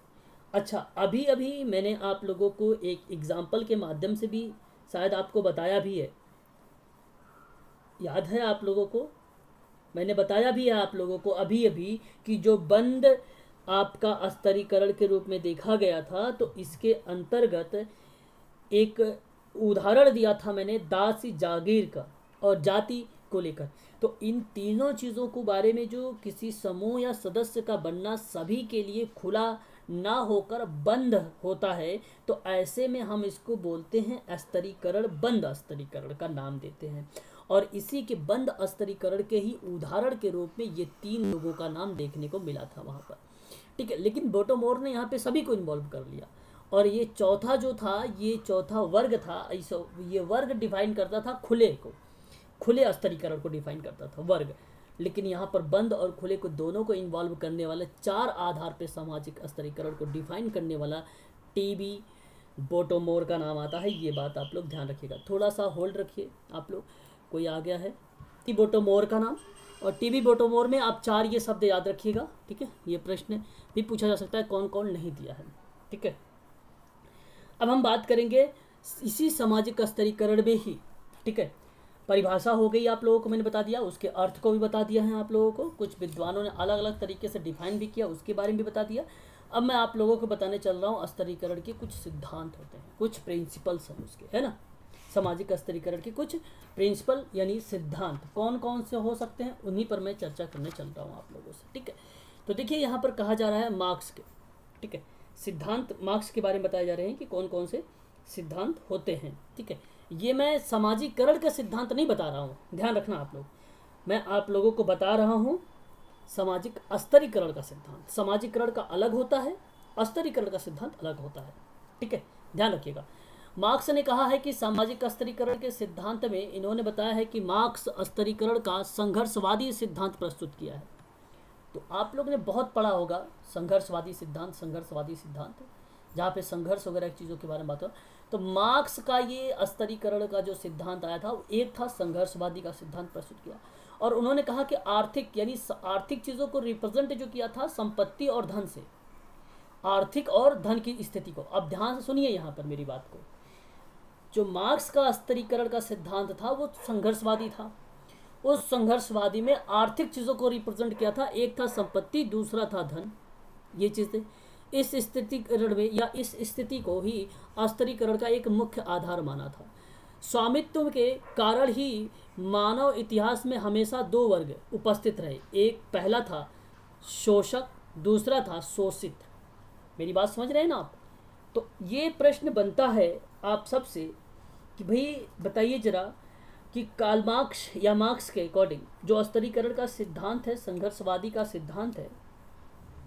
अच्छा, अभी अभी मैंने आप लोगों को एक एग्जाम्पल के माध्यम से भी शायद आपको बताया भी है, याद है आप लोगों को? मैंने बताया भी है आप लोगों को अभी अभी कि जो बंद आपका स्तरीकरण के रूप में देखा गया था, तो इसके अंतर्गत एक उदाहरण दिया था मैंने दास, जागीर का और जाति को लेकर। तो इन तीनों चीज़ों को बारे में जो किसी समूह या सदस्य का बनना सभी के लिए खुला ना होकर बंद होता है, तो ऐसे में हम इसको बोलते हैं स्तरीकरण, बंद स्तरीकरण का नाम देते हैं। और इसी के बंद स्तरीकरण के ही उदाहरण के रूप में ये 3 लोगों का नाम देखने को मिला था वहाँ पर। ठीक है, लेकिन बोटोमोर ने यहाँ पे सभी को इन्वॉल्व कर लिया। और ये चौथा जो था, ये चौथा वर्ग था, ये वर्ग डिफाइन करता था खुले को, खुले स्तरीकरण को डिफाइन करता था वर्ग। लेकिन यहाँ पर बंद और खुले को दोनों को इन्वॉल्व करने वाला 4 आधार पे सामाजिक स्तरीकरण को डिफाइन करने वाला टीबी बोटोमोर का नाम आता है। ये बात आप लोग ध्यान रखिएगा, थोड़ा सा होल्ड रखिए आप लोग। कोई आ गया है? टी बोटोमोर का नाम, और टीबी बोटोमोर में आप 4 ये शब्द याद रखिएगा। ठीक है, ये प्रश्न भी पूछा जा सकता है कौन कौन नहीं दिया है। ठीक है, अब हम बात करेंगे इसी सामाजिक स्तरीकरण में ही। ठीक है, परिभाषा हो गई आप लोगों को, मैंने बता दिया, उसके अर्थ को भी बता दिया है आप लोगों को, कुछ विद्वानों ने अलग अलग तरीके से डिफाइन भी किया, उसके बारे में भी बता दिया। अब मैं आप लोगों को बताने चल रहा हूँ स्तरीकरण के कुछ सिद्धांत होते हैं, कुछ प्रिंसिपल्स हैं उसके, है ना। सामाजिक स्तरीकरण के कुछ प्रिंसिपल यानी सिद्धांत कौन कौन से हो सकते हैं, उन्हीं पर मैं चर्चा करने चल रहा हूँ आप लोगों से। ठीक है, तो देखिए यहाँ पर कहा जा रहा है मार्क्स के, ठीक है, सिद्धांत मार्क्स के बारे में बताए जा रहे हैं कि कौन कौन से सिद्धांत होते हैं। ठीक है, ये मैं सामाजिकरण का सिद्धांत नहीं बता रहा हूँ, ध्यान रखना आप लोग। मैं आप लोगों को बता रहा हूँ सामाजिक स्तरीकरण का सिद्धांत। सामाजिकरण का अलग होता है, स्तरीकरण का सिद्धांत अलग होता है। ठीक है, ध्यान रखिएगा। मार्क्स ने कहा है कि सामाजिक स्तरीकरण के सिद्धांत में इन्होंने बताया है कि मार्क्स स्तरीकरण का संघर्षवादी सिद्धांत प्रस्तुत किया है। तो आप लोग ने बहुत पढ़ा होगा संघर्षवादी सिद्धांत, संघर्षवादी सिद्धांत, जहाँ पे संघर्ष वगैरह चीज़ों के बारे में बात हो। तो मार्क्स का ये स्तरीकरण का जो सिद्धांत आया था, एक था संघर्षवादी का सिद्धांत प्रस्तुत किया, और उन्होंने कहा कि आर्थिक यानी आर्थिक चीज़ों को रिप्रेजेंट जो किया था संपत्ति और धन से, आर्थिक और धन की स्थिति को। अब ध्यान से सुनिए यहाँ पर मेरी बात को। जो मार्क्स का स्तरीकरण का सिद्धांत था वो संघर्षवादी था। उस संघर्षवादी में आर्थिक चीज़ों को रिप्रेजेंट किया था, एक था संपत्ति, दूसरा था धन। ये चीज़ें इस स्थितिकरण में या इस स्थिति को ही स्तरीकरण का एक मुख्य आधार माना था। स्वामित्व के कारण ही मानव इतिहास में हमेशा दो वर्ग उपस्थित रहे, एक पहला था शोषक, दूसरा था शोषित। मेरी बात समझ रहे हैं ना आप? तो ये प्रश्न बनता है आप सबसे कि भाई बताइए जरा कि कार्ल मार्क्स या मार्क्स के अकॉर्डिंग जो स्तरीकरण का सिद्धांत है, संघर्षवादी का सिद्धांत है,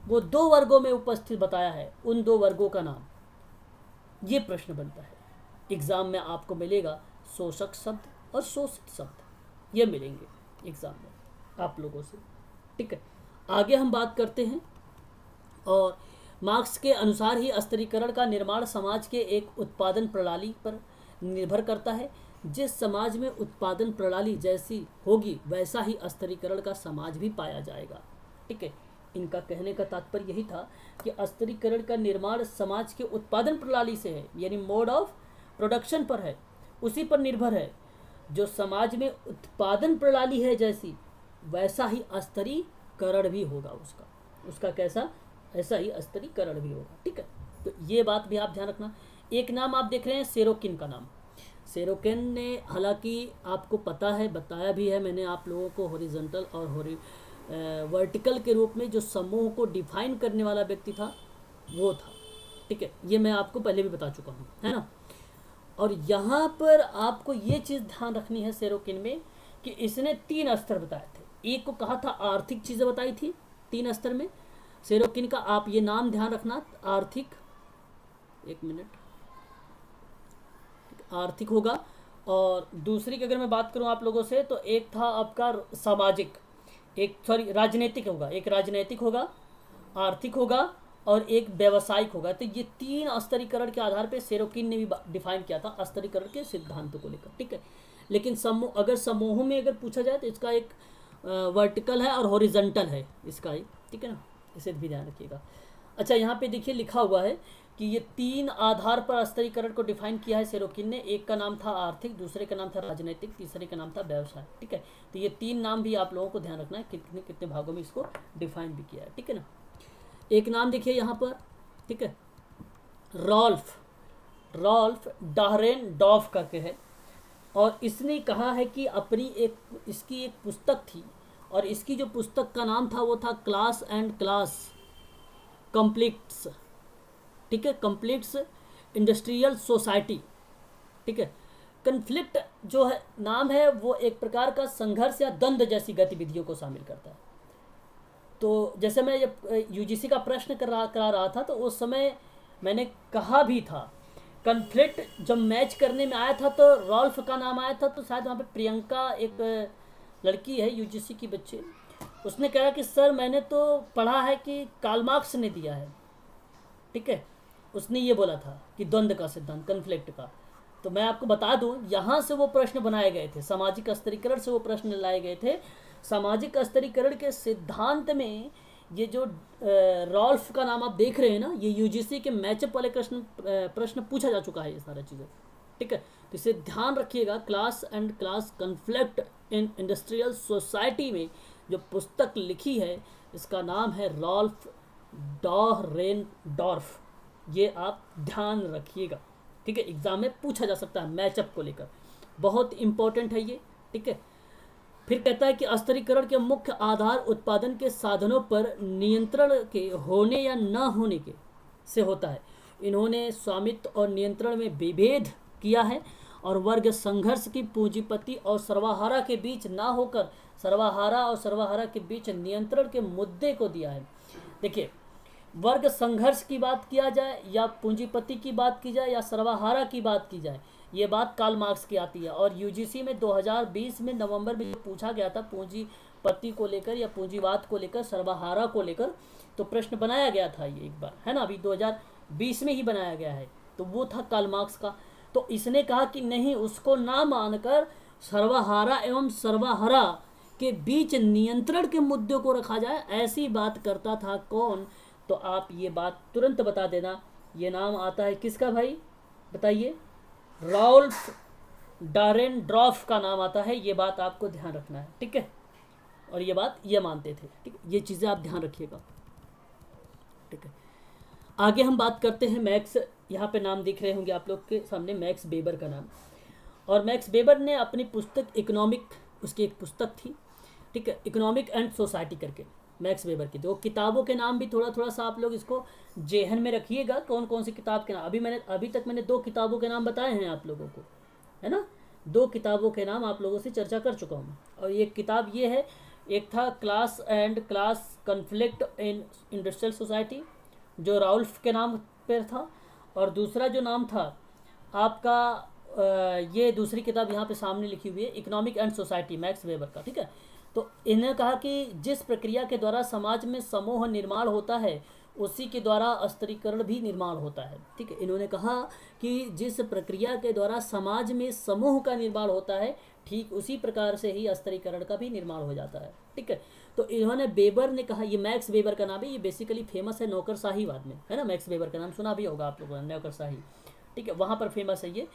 वो दो वर्गों में उपस्थित बताया है। उन दो वर्गों का नाम, ये प्रश्न बनता है एग्जाम में। आपको मिलेगा शोषक शब्द और शोषित शब्द, ये मिलेंगे एग्जाम में आप लोगों से। ठीक है, आगे हम बात करते हैं। और मार्क्स के अनुसार ही स्तरीकरण का निर्माण समाज के एक उत्पादन प्रणाली पर निर्भर करता है। जिस समाज में उत्पादन प्रणाली जैसी होगी वैसा ही स्तरीकरण का समाज भी पाया जाएगा। ठीक है, इनका कहने का तात्पर्य यही था कि स्तरीकरण का निर्माण समाज के उत्पादन प्रणाली से है, यानी मोड ऑफ प्रोडक्शन पर है, उसी पर निर्भर है। जो समाज में उत्पादन प्रणाली है जैसी, वैसा ही स्तरीकरण भी होगा उसका कैसा, ऐसा ही स्तरीकरण भी होगा। ठीक है, तो ये बात भी आप ध्यान रखना। एक नाम आप देख रहे हैं सेरोकिन का नाम। सेरोकिन ने, हालांकि आपको पता है, बताया भी है मैंने आप लोगों को, हॉरिजॉन्टल और वर्टिकल के रूप में जो समूह को डिफाइन करने वाला व्यक्ति था वो था। ठीक है, ये मैं आपको पहले भी बता चुका हूँ, है ना। और यहाँ पर आपको ये चीज़ ध्यान रखनी है सेरोकिन में कि इसने 3 स्तर बताए थे। एक को कहा था आर्थिक चीज़ें बताई थी 3 स्तर में सेरोकिन का, आप ये नाम ध्यान रखना, आर्थिक, एक मिनट, आर्थिक होगा। और दूसरी की अगर मैं बात करूं आप लोगों से, तो एक था आपका सामाजिक, एक सॉरी राजनीतिक होगा, एक राजनीतिक होगा, आर्थिक होगा और एक व्यावसायिक होगा। तो ये 3 स्तरीकरण के आधार पे सेरोकिन ने भी डिफाइन किया था स्तरीकरण के सिद्धांत को लेकर। ठीक है, लेकिन समूह, अगर समूहों में अगर पूछा जाए तो इसका एक वर्टिकल है और हॉरिजॉन्टल है इसका एक। ठीक है ना, इसे भी ध्यान रखिएगा। अच्छा, यहाँ पे देखिए लिखा हुआ है कि ये 3 आधार पर स्तरीकरण को डिफाइन किया है सेरोकिन ने। एक का नाम था आर्थिक, दूसरे का नाम था राजनीतिक, तीसरे का नाम था व्यवसाय। ठीक है, तो ये 3 नाम भी आप लोगों को ध्यान रखना है, कितने कितने भागों में इसको डिफाइन भी किया है। ठीक है ना, एक नाम देखिए यहाँ पर, ठीक है, रॉल्फ डाहरेनडॉर्फ करके है। और इसने कहा है कि इसकी एक पुस्तक थी, और इसकी जो पुस्तक का नाम था वो था क्लास एंड क्लास कॉन्फ्लिक्ट्स। ठीक है, कॉन्फ्लिक्ट्स इंडस्ट्रियल सोसाइटी। ठीक है, कन्फ्लिक्ट जो है नाम है वो एक प्रकार का संघर्ष या द्वंद्व जैसी गतिविधियों को शामिल करता है। तो जैसे मैं जब यूजीसी का प्रश्न करा रहा था तो उस समय मैंने कहा भी था, कन्फ्लिक्ट जब मैच करने में आया था तो रॉल्फ का नाम आया था, तो शायद वहाँ पे प्रियंका एक लड़की है यूजीसी की बच्चे, उसने कहा कि सर मैंने तो पढ़ा है कि कार्ल मार्क्स ने दिया है। ठीक है, उसने ये बोला था कि द्वंद्व का सिद्धांत, कन्फ्लिक्ट का। तो मैं आपको बता दूं, यहाँ से वो प्रश्न बनाए गए थे, सामाजिक स्तरीकरण से वो प्रश्न लाए गए थे। सामाजिक स्तरीकरण के सिद्धांत में ये जो रॉल्फ का नाम आप देख रहे हैं ना, ये यूजीसी के मैचअप वाले प्रश्न पूछा जा चुका है ये सारा चीज़ें। ठीक है, तो इसे ध्यान रखिएगा। Class and class conflict in industrial society में जो पुस्तक लिखी है इसका नाम है रॉल्फ डाहरेनडॉर्फ। ये आप ध्यान रखिएगा। ठीक है, एग्जाम में पूछा जा सकता है मैचअप को लेकर, बहुत इंपॉर्टेंट है ये। ठीक है, फिर कहता है कि स्तरीकरण के मुख्य आधार उत्पादन के साधनों पर नियंत्रण के होने या न होने के से होता है। इन्होंने स्वामित्व और नियंत्रण में विभेद किया है और वर्ग संघर्ष की पूंजीपति और सर्वहारा के बीच ना होकर सर्वहारा और सर्वहारा के बीच नियंत्रण के मुद्दे को दिया है। देखिए, वर्ग संघर्ष की बात किया जाए या पूंजीपति की बात की जाए या सर्वहारा की बात की जाए, ये बात कार्ल मार्क्स की आती है। और यूजीसी में 2020 में नवंबर में पूछा गया था पूंजीपति को लेकर या पूंजीवाद को लेकर, सर्वहारा को लेकर, तो प्रश्न बनाया गया था ये एक बार, है ना, अभी 2020 में ही बनाया गया है। तो वो था कार्ल मार्क्स का। तो इसने कहा कि नहीं, उसको ना मानकर सर्वहारा एवं सर्वहरा के बीच नियंत्रण के मुद्दों को रखा जाए, ऐसी बात करता था कौन? तो आप ये बात तुरंत बता देना, ये नाम आता है किसका भाई, बताइए? रॉल्फ डारेनड्रॉफ का नाम आता है, ये बात आपको ध्यान रखना है, ठीक है? और ये बात ये मानते थे, ठीक है? ये चीज़ें आप ध्यान रखिएगा, ठीक है? आगे हम बात करते हैं मैक्स, यहाँ पे नाम दिख रहे होंगे आप लोग के सामने, मैक्स वेबर का नाम। और मैक्स वेबर ने अपनी पुस्तक इकोनॉमिक, उसकी एक पुस्तक थी, ठीक है, इकोनॉमिक एंड सोसाइटी करके, मैक्स वेबर की। तो किताबों के नाम भी थोड़ा थोड़ा सा आप लोग इसको जेहन में रखिएगा, कौन कौन सी किताब के नाम। अभी तक मैंने 2 किताबों के नाम बताए हैं आप लोगों को, है ना? 2 किताबों के नाम आप लोगों से चर्चा कर चुका हूँ। और एक किताब ये है, एक था class and class conflict in industrial society, जो राउल्फ के नाम पर था। और दूसरा जो नाम था आपका, ये दूसरी किताब यहाँ पे सामने लिखी हुई है, economic and society, max weber का, ठीक है? तो इन्हें कहा कि जिस प्रक्रिया के द्वारा समाज में समूह निर्माण होता है, उसी के द्वारा स्तरीकरण भी निर्माण होता है, ठीक है? इन्होंने कहा कि जिस प्रक्रिया के द्वारा समाज में समूह का निर्माण होता है, ठीक उसी प्रकार से ही स्तरीकरण का भी निर्माण हो जाता है, ठीक है? तो इन्होंने, वेबर ने कहा, ये मैक्स वेबर का नाम है, ये बेसिकली फेमस है नौकरशाहीवाद में, है ना? मैक्स वेबर का नाम सुना भी होगा आप लोगों ने, नौकरशाही, ठीक है, वहाँ पर फेमस है ये।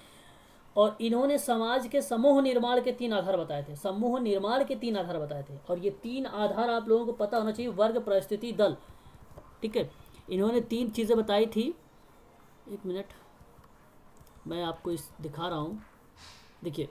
और इन्होंने समाज के समूह निर्माण के 3 आधार बताए थे, समूह निर्माण के 3 आधार बताए थे। और ये 3 आधार आप लोगों को पता होना चाहिए, वर्ग, परिस्थिति, दल, ठीक है? इन्होंने 3 चीज़ें बताई थी। एक मिनट, मैं आपको इस दिखा रहा हूँ, देखिए,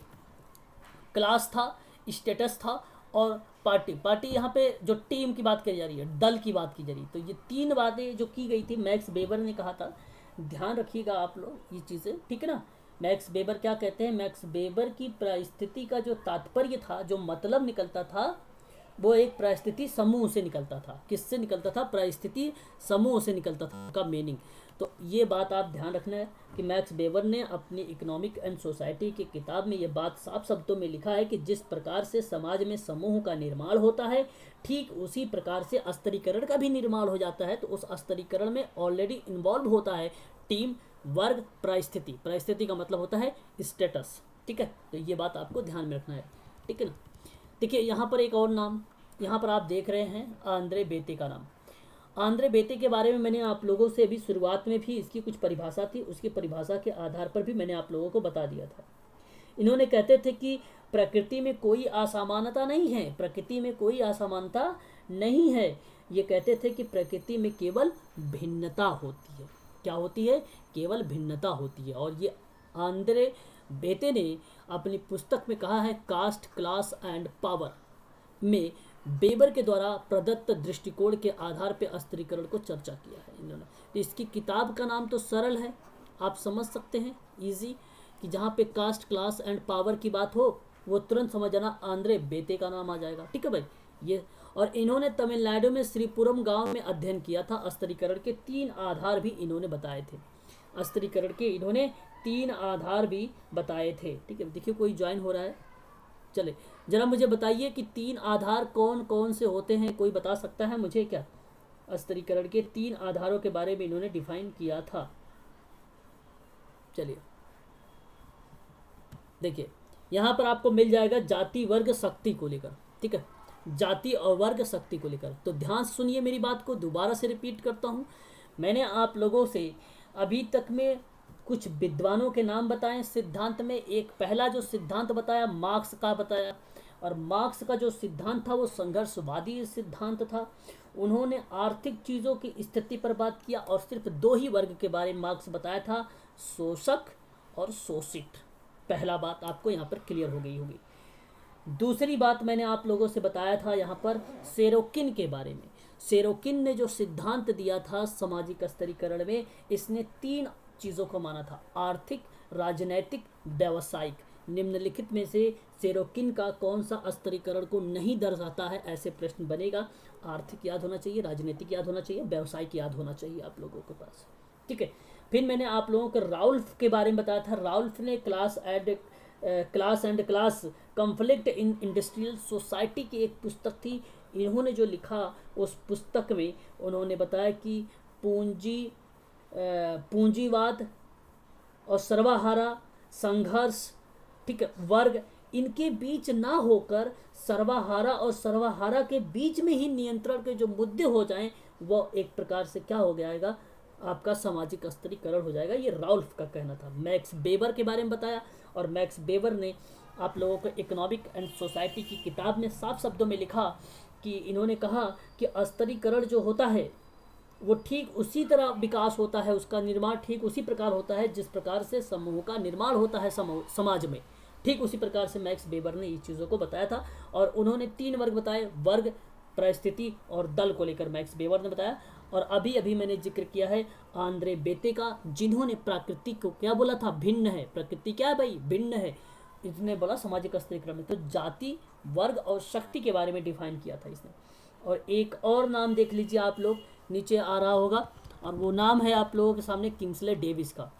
क्लास था, स्टेटस था, और पार्टी यहाँ पे जो टीम की बात करी जा रही है, दल की बात की जा रही है। तो ये 3 बातें जो की गई थी, मैक्स वेबर ने कहा था, ध्यान रखिएगा आप लोग ये चीज़ें, ठीक है ना? मैक्स वेबर क्या कहते हैं? मैक्स वेबर की परिस्थिति का जो तात्पर्य था, जो मतलब निकलता था, वो एक परिस्थिति समूह से निकलता था। किससे निकलता था? परिस्थिति समूह से निकलता था का मीनिंग। तो ये बात आप ध्यान रखना है कि मैक्स वेबर ने अपनी इकोनॉमिक एंड सोसाइटी की किताब में ये बात साफ शब्दों में लिखा है कि जिस प्रकार से समाज में समूह का निर्माण होता है, ठीक उसी प्रकार से स्तरीकरण का भी निर्माण हो जाता है। तो उस स्तरीकरण में ऑलरेडी इन्वॉल्व होता है टीम, वर्ग, परिस्थिति। परिस्थिति का मतलब होता है स्टेटस, ठीक है? तो ये बात आपको ध्यान में रखना है, ठीक है ना? देखिए, यहाँ पर एक और नाम, यहाँ पर आप देख रहे हैं आंद्रे बेते का नाम। आंद्रे बेते के बारे में मैंने आप लोगों से अभी शुरुआत में भी इसकी कुछ परिभाषा थी, उसकी परिभाषा के आधार पर भी मैंने आप लोगों को बता दिया था। इन्होंने कहते थे कि प्रकृति में कोई असमानता नहीं है, प्रकृति में कोई असमानता नहीं है। ये कहते थे कि प्रकृति में केवल भिन्नता होती है। क्या होती है? केवल भिन्नता होती है। और ये आंद्रे बेते ने अपनी पुस्तक में कहा है, कास्ट, क्लास एंड पावर में वेबर के द्वारा प्रदत्त दृष्टिकोण के आधार पर स्तरीकरण को चर्चा किया है इन्होंने। तो इसकी किताब का नाम तो सरल है, आप समझ सकते हैं, इजी, कि जहाँ पे कास्ट, क्लास एंड पावर की बात हो, वो तुरंत समझ जाना आंद्रे बेते का नाम आ जाएगा, ठीक है भाई? ये, और इन्होंने तमिलनाडु में श्रीपुरम गांव में अध्ययन किया था। स्तरीकरण के 3 आधार भी इन्होंने बताए थे। स्तरीकरण के इन्होंने 3 आधार भी बताए थे, ठीक है? देखिए, कोई ज्वाइन हो रहा है, चले जरा मुझे बताइए कि 3 आधार कौन कौन से होते हैं, कोई बता सकता है मुझे क्या? स्तरीकरण के 3 आधारों के बारे में इन्होंने डिफाइन किया था। चलिए देखिए, यहाँ पर आपको मिल जाएगा जाति, वर्ग, शक्ति को लेकर, ठीक है? जाति और वर्ग, शक्ति को लेकर। तो ध्यान से सुनिए मेरी बात को, दोबारा से रिपीट करता हूँ। मैंने आप लोगों से अभी तक में कुछ विद्वानों के नाम बताएं सिद्धांत में। एक पहला जो सिद्धांत बताया, मार्क्स का बताया, और मार्क्स का जो सिद्धांत था वो संघर्षवादी सिद्धांत था। उन्होंने आर्थिक चीज़ों की स्थिति पर बात किया, और सिर्फ 2 ही वर्ग के बारे में मार्क्स बताया था, शोषक और शोषित। पहला बात आपको यहाँ पर क्लियर हो गई होगी। दूसरी बात मैंने आप लोगों से बताया था यहाँ पर सेरोकिन के बारे में। सेरोकिन ने जो सिद्धांत दिया था सामाजिक स्तरीकरण में, इसने 3 चीज़ों को माना था, आर्थिक, राजनैतिक, व्यावसायिक। निम्नलिखित में से सेरोकिन का कौन सा स्तरीकरण को नहीं दर्शाता है, ऐसे प्रश्न बनेगा। आर्थिक याद होना चाहिए, राजनीतिक याद होना चाहिए, व्यावसायिक याद होना चाहिए आप लोगों के पास, ठीक है? फिर मैंने आप लोगों को राउल्फ के बारे में बताया था। राउल्फ ने class and class conflict in industrial society की एक पुस्तक थी। इन्होंने जो लिखा उस पुस्तक में उन्होंने बताया कि पूंजीवाद और सर्वहारा संघर्ष, ठीक है, वर्ग, इनके बीच ना होकर सर्वहारा और सर्वहारा के बीच में ही नियंत्रण के जो मुद्दे हो जाएं, वो एक प्रकार से क्या हो जाएगा, आपका सामाजिक स्तरीकरण हो जाएगा। ये राल्फ का कहना था। मैक्स वेबर के बारे में बताया, और मैक्स वेबर ने आप लोगों को इकोनॉमिक एंड सोसाइटी की किताब में साफ शब्दों में लिखा कि इन्होंने कहा कि स्तरीकरण जो होता है वो ठीक उसी तरह विकास होता है, उसका निर्माण ठीक उसी प्रकार होता है जिस प्रकार से समूह का निर्माण होता है समाज में। ठीक उसी प्रकार से मैक्स वेबर ने इस चीज़ों को बताया था, और उन्होंने 3 वर्ग बताए, वर्ग, परिस्थिति और दल को लेकर मैक्स वेबर ने बताया। और अभी अभी मैंने जिक्र किया है आंद्रे बेते का, जिन्होंने प्रकृति को क्या बोला था, भिन्न है। प्रकृति क्या है भाई, भिन्न है, इसने बोला सामाजिक स्तरीकरण में। तो जाति, वर्ग और शक्ति के बारे में डिफाइन किया था इसने। और एक और नाम देख लीजिए आप लोग, नीचे आ रहा होगा, और वो नाम है आप लोगों के सामने किंग्सले डेविस का।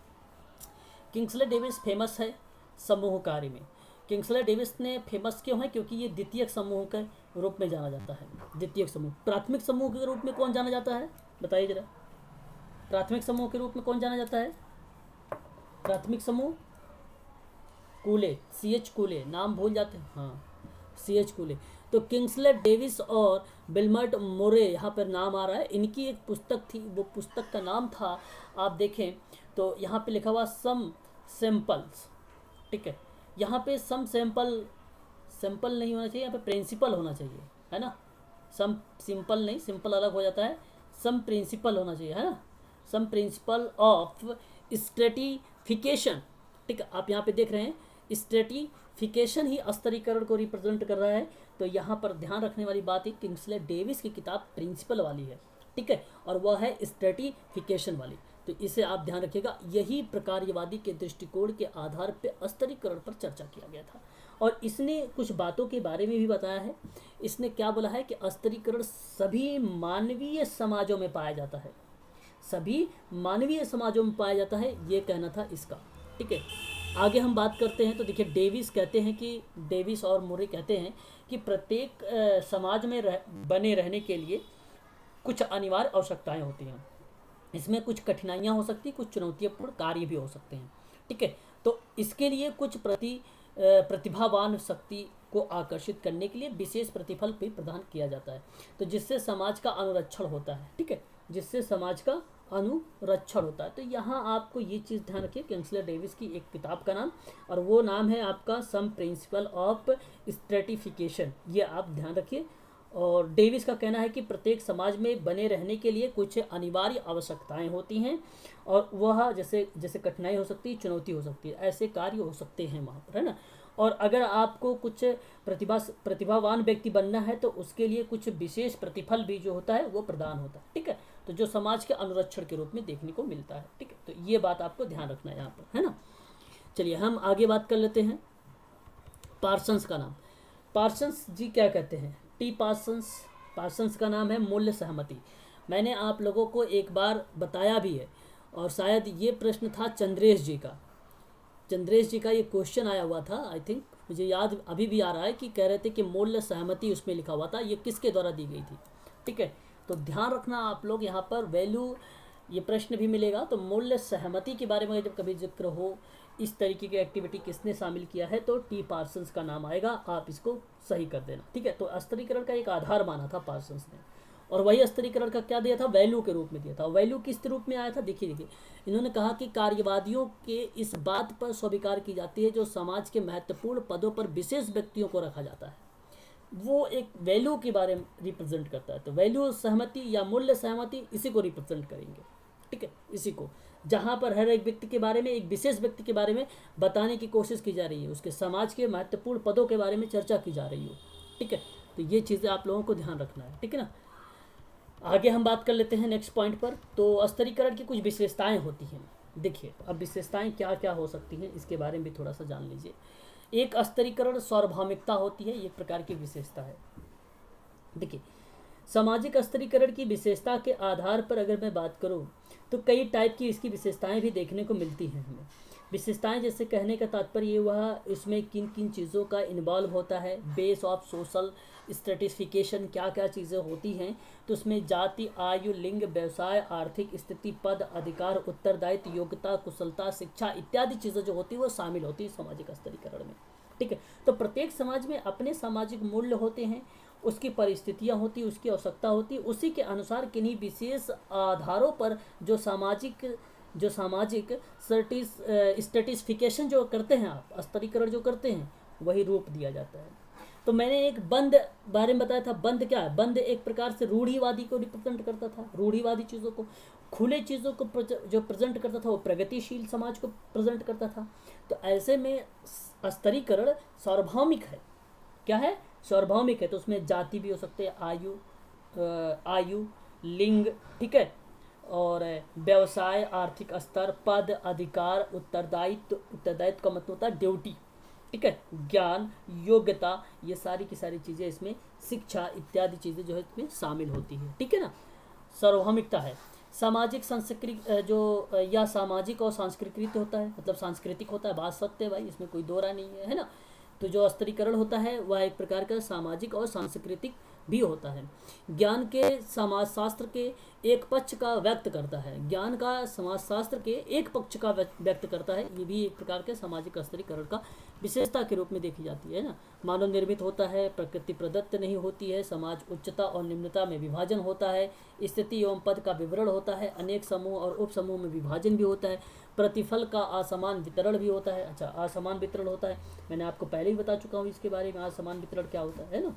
किंग्सले डेविस फेमस है समूह कार्य में। किंग्सले डेविस ने फेमस क्यों है, क्योंकि ये द्वितीयक समूह के रूप में जाना जाता है। द्वितीयक समूह, प्राथमिक समूह के रूप में कौन जाना जाता है, बताइए जरा। प्राथमिक समूह के रूप में कौन जाना जाता है, प्राथमिक समूह कूले, CH कूले, नाम भूल जाते हैं, हाँ, CH कूले। तो किंग्सले डेविस और विल्बर्ट मोरे यहाँ पर नाम आ रहा है। इनकी एक पुस्तक थी, वो पुस्तक का नाम था, आप देखें तो यहाँ पे लिखा हुआ सम सैंपल्स, ठीक है। यहाँ पे सम सैंपल नहीं होना चाहिए, यहाँ पे प्रिंसिपल होना चाहिए, है ना। सम सिंपल नहीं, सिंपल अलग हो जाता है, सम प्रिंसिपल होना चाहिए, है ना। सम प्रिंसिपल ऑफ स्ट्रेटिफिकेशन, ठीक है। आप यहाँ पे देख रहे हैं स्ट्रेटिफिकेशन ही स्तरीकरण को रिप्रेजेंट कर रहा है। तो यहाँ पर ध्यान रखने वाली बात है, किंग्सले डेविस की किताब प्रिंसिपल वाली है, ठीक है, और वह है स्ट्रेटिफिकेशन वाली। तो इसे आप ध्यान रखिएगा। यही प्रकार्यवादी के दृष्टिकोण के आधार पर स्तरीकरण पर चर्चा किया गया था। और इसने कुछ बातों के बारे में भी बताया है। इसने क्या बोला है कि स्तरीकरण सभी मानवीय समाजों में पाया जाता है, सभी मानवीय समाजों में पाया जाता है, ये कहना था इसका, ठीक है। आगे हम बात करते हैं तो देखिए, डेविस कहते हैं कि, डेविस और मोरे कहते हैं कि प्रत्येक समाज में बने रहने के लिए कुछ अनिवार्य आवश्यकताएं होती हैं। इसमें कुछ कठिनाइयां हो सकती, कुछ चुनौतीपूर्ण कार्य भी हो सकते हैं, ठीक है। तो इसके लिए कुछ प्रतिभावान शक्ति को आकर्षित करने के लिए विशेष प्रतिफल भी प्रदान किया जाता है, तो जिससे समाज का अनुरक्षण होता है, ठीक है, जिससे समाज का अनुरक्षण होता है। तो यहाँ आपको ये चीज़ ध्यान रखिए, किंग्सले डेविस की एक किताब का नाम, और वो नाम है आपका सम प्रिंसिपल ऑफ स्ट्रेटिफिकेशन, ये आप ध्यान रखिए। और डेविस का कहना है कि प्रत्येक समाज में बने रहने के लिए कुछ अनिवार्य आवश्यकताएं होती हैं, और वह जैसे जैसे कठिनाई हो सकती है, चुनौती हो सकती है, ऐसे कार्य हो सकते हैं वहाँ पर, है ना। और अगर आपको कुछ प्रतिभावान व्यक्ति बनना है तो उसके लिए कुछ विशेष प्रतिफल भी जो होता है वो प्रदान होता है, ठीक है। तो जो समाज के अनुरक्षण के रूप में देखने को मिलता है, ठीक है। तो ये बात आपको ध्यान रखना है यहाँ पर, है ना। चलिए हम आगे बात कर लेते हैं। पार्सन्स का नाम, पार्सन्स जी क्या कहते हैं, टी पार्सन्स। पार्सन्स का नाम है मूल्य सहमति। मैंने आप लोगों को एक बार बताया भी है, और शायद ये प्रश्न था चंद्रेश जी का। चंद्रेश जी का ये क्वेश्चन आया हुआ था, आई थिंक, मुझे याद अभी भी आ रहा है कि कह रहे थे कि मूल्य सहमति उसमें लिखा हुआ था, ये किसके द्वारा दी गई थी, ठीक है। तो ध्यान रखना आप लोग, यहाँ पर वैल्यू, ये प्रश्न भी मिलेगा। तो मूल्य सहमति के बारे में जब कभी जिक्र हो, इस तरीके की एक्टिविटी किसने शामिल किया है, तो टी पार्सन्स का नाम आएगा, आप इसको सही कर देना, ठीक है। तो स्तरीकरण का एक आधार माना था पार्सन्स ने, और वही स्तरीकरण का क्या दिया था, वैल्यू के रूप में दिया था। वैल्यू किस रूप में आया था, देखिए, इन्होंने कहा कि कार्यवादियों के इस बात पर स्वीकार की जाती है जो समाज के महत्वपूर्ण पदों पर विशेष व्यक्तियों को रखा जाता है, वो एक वैल्यू के बारे में रिप्रेजेंट करता है। तो वैल्यू सहमति या मूल्य सहमति इसी को रिप्रेजेंट करेंगे, ठीक है, इसी को, जहाँ पर हर एक व्यक्ति के बारे में, एक विशेष व्यक्ति के बारे में बताने की कोशिश की जा रही है, उसके समाज के महत्वपूर्ण पदों के बारे में चर्चा की जा रही हो, ठीक है। तो ये चीज़ें आप लोगों को ध्यान रखना है, ठीक है ना। आगे हम बात कर लेते हैं नेक्स्ट पॉइंट पर। तो स्तरीकरण की कुछ विशेषताएं होती हैं। देखिए, अब विशेषताएं क्या क्या हो सकती हैं, इसके बारे में भी थोड़ा सा जान लीजिए। एक स्तरीकरण सार्वभौमिकता होती है, एक प्रकार की विशेषता है। देखिए, सामाजिक स्तरीकरण की विशेषता के आधार पर अगर मैं बात करूं तो कई टाइप की इसकी विशेषताएं भी देखने को मिलती हैं हमें। विशेषताएं जैसे कहने का तात्पर्य ये हुआ इसमें किन किन चीज़ों का इन्वॉल्व होता है, बेस ऑफ सोशल स्ट्रेटिफिकेशन क्या क्या चीज़ें होती हैं, तो उसमें जाति, आयु, लिंग, व्यवसाय, आर्थिक स्थिति, पद, अधिकार, उत्तरदायित्व, योग्यता, कुशलता, शिक्षा इत्यादि चीज़ें जो होती है वो शामिल होती है सामाजिक स्तरीकरण में। ठीक है, तो प्रत्येक समाज में अपने सामाजिक मूल्य होते हैं, उसकी परिस्थितियां होती, उसकी आवश्यकता होती, उसी के अनुसार किन्हीं विशेष आधारों पर जो सामाजिक स्टेटिस्फिकेशन जो करते हैं आप, स्तरीकरण जो करते हैं, वही रूप दिया जाता है। तो मैंने एक बंद बारे में बताया था। बंद क्या है? बंद एक प्रकार से रूढ़िवादी को रिप्रेजेंट करता था, रूढ़िवादी चीज़ों को। खुले चीज़ों को जो प्रेजेंट करता था वो प्रगतिशील समाज को प्रेजेंट करता था। तो ऐसे में स्तरीकरण सार्वभौमिक है। क्या है? सार्वभौमिक है। तो उसमें जाति भी हो सकते हैं, आयु, लिंग, ठीक है, और व्यवसाय, आर्थिक स्तर, पद, अधिकार, उत्तरदायित्व का मतलब होता है ड्यूटी, ठीक है, ज्ञान, योग्यता, ये सारी की सारी चीज़ें इसमें, शिक्षा इत्यादि चीज़ें जो है इसमें शामिल होती है। ठीक है ना, सार्वभौमिकता है। सामाजिक संस्कृति जो या सामाजिक और सांस्कृतिक होता है, मतलब सांस्कृतिक होता है, बात सत्य है भाई, इसमें कोई दो राय नहीं है ना। तो जो स्तरीकरण होता है वह एक प्रकार का सामाजिक और सांस्कृतिक भी होता है। ज्ञान के समाजशास्त्र के एक पक्ष का व्यक्त करता है, ज्ञान का समाजशास्त्र के एक पक्ष का व्यक्त करता है। ये भी एक प्रकार के सामाजिक स्तरीकरण का विशेषता के रूप में देखी जाती है ना। मानव निर्मित होता है, प्रकृति प्रदत्त नहीं होती है, समाज उच्चता और निम्नता में विभाजन होता है, स्थिति एवं पद का विवरण होता है, अनेक समूह और उप समूह में विभाजन भी होता है, प्रतिफल का असमान वितरण भी होता है। अच्छा, असमान वितरण होता है, मैंने आपको पहले ही बता चुका हूँ इसके बारे में, असमान वितरण क्या होता है ना।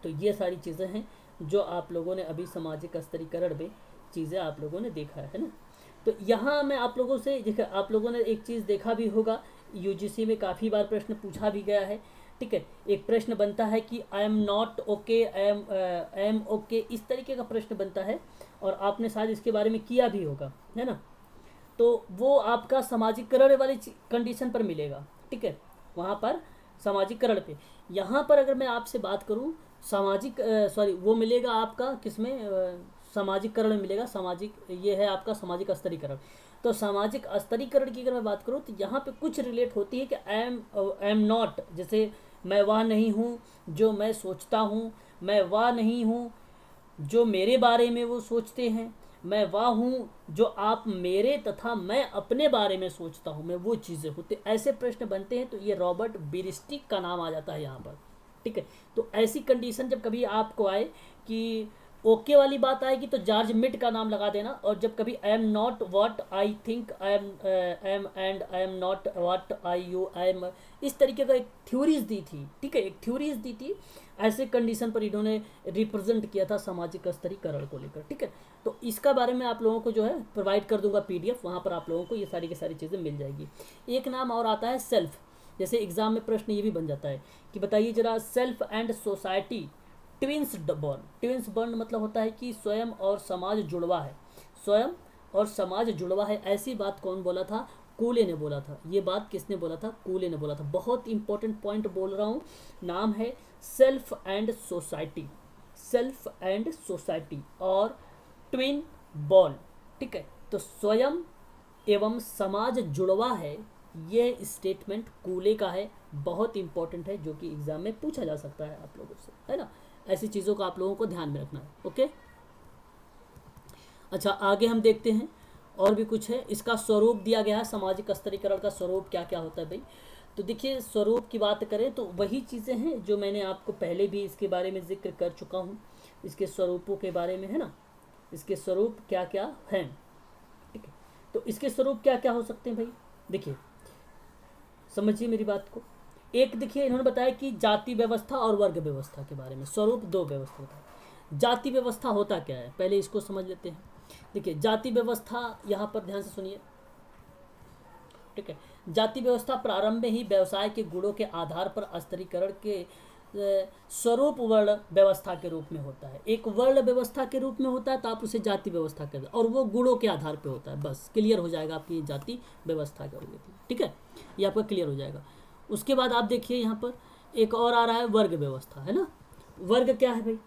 तो ये सारी चीज़ें हैं जो आप लोगों ने अभी सामाजिक स्तरीकरण में चीज़ें आप लोगों ने देखा है ना। तो यहाँ मैं आप लोगों से देखा, आप लोगों ने एक चीज़ देखा भी होगा, यूजीसी में काफ़ी बार प्रश्न पूछा भी गया है। ठीक है, एक प्रश्न बनता है कि I am not okay, I am okay, इस तरीके का प्रश्न बनता है, और आपने शायद इसके बारे में किया भी होगा, है ना। तो वो आपका सामाजिकरण वाली कंडीशन पर मिलेगा। ठीक है, वहाँ पर सामाजिकरण पे। यहाँ पर अगर मैं आपसे बात करूँ वो मिलेगा आपका किसमें, सामाजिकरण में मिलेगा। सामाजिक, ये है आपका सामाजिक स्तरीकरण। तो सामाजिक स्तरीकरण की अगर मैं बात करूँ तो यहाँ पे कुछ रिलेट होती है कि आई एम नॉट, जैसे मैं वह नहीं हूँ जो मैं सोचता हूँ, मैं वह नहीं हूँ जो मेरे बारे में वो सोचते हैं, मैं वह हूँ जो आप मेरे तथा मैं अपने बारे में सोचता हूँ, मैं वो चीज़ें होते, ऐसे प्रश्न बनते हैं। तो ये रॉबर्ट बिरस्टिक का नाम आ जाता है यहाँ पर। ठीक है, तो ऐसी कंडीशन जब कभी आपको आए कि ओके वाली बात आएगी तो जॉर्ज मिट का नाम लगा देना, और जब कभी I am not what I think I am and I am not what I am, इस तरीके का एक थ्योरीज दी थी। ठीक है, एक थ्योरीज दी थी, ऐसे कंडीशन पर इन्होंने रिप्रेजेंट किया था सामाजिक स्तरीकरण को लेकर। ठीक है, तो इसका बारे में आप लोगों को जो है प्रोवाइड कर दूंगा PDF, वहाँ पर आप लोगों को ये सारी की सारी चीज़ें मिल जाएगी। एक नाम और आता है सेल्फ। जैसे एग्जाम में प्रश्न ये भी बन जाता है कि बताइए जरा, self and society twins bond. Twins bond मतलब होता है कि स्वयं और समाज जुड़वा है, स्वयं और समाज जुड़वा है। ऐसी बात कौन बोला था? कूले ने बोला था। ये बात किसने बोला था? कूले ने बोला था। बहुत इंपॉर्टेंट पॉइंट बोल रहा हूँ, नाम है self and society, self and society और ट्विन बॉन्ड। ठीक है, तो स्वयं एवं समाज जुड़वा है, ये स्टेटमेंट कूले का है, बहुत इंपॉर्टेंट है, जो कि एग्जाम में पूछा जा सकता है आप लोगों से, है ना। ऐसी चीज़ों का आप लोगों को ध्यान में रखना है। ओके, अच्छा आगे हम देखते हैं, और भी कुछ है। इसका स्वरूप दिया गया है, सामाजिक स्तरीकरण का स्वरूप क्या क्या होता है भाई। तो देखिए, स्वरूप की बात करें तो वही चीज़ें हैं जो मैंने आपको पहले भी इसके बारे में जिक्र कर चुका हूँ, इसके स्वरूपों के बारे में, है ना। इसके स्वरूप क्या क्या हैं। ठीक है, तो इसके स्वरूप क्या क्या हो सकते हैं भाई। देखिए, समझिए मेरी बात को। एक देखिए, इन्होंने बताया कि जाति व्यवस्था और वर्ग व्यवस्था के बारे में, स्वरूप दो व्यवस्था होता है। जाति व्यवस्था होता क्या है, पहले इसको समझ लेते हैं। देखिए, जाति व्यवस्था, यहाँ पर ध्यान से सुनिए। ठीक है, जाति व्यवस्था प्रारंभ में ही व्यवसाय के गुणों के आधार पर स्तरीकरण के स्वरूप वर्ण व्यवस्था के रूप में होता है। एक वर्ण व्यवस्था के रूप में होता है तो आप उसे जाति व्यवस्था कहते हैं, और वो गुणों के आधार पे होता है। बस क्लियर हो जाएगा आपकी जाति व्यवस्था क्या होगी। ठीक है, ये आपका क्लियर हो जाएगा। उसके बाद आप देखिए, यहाँ पर एक और आ रहा है वर्ग व्यवस्था, है ना। वर्ग क्या है भाई,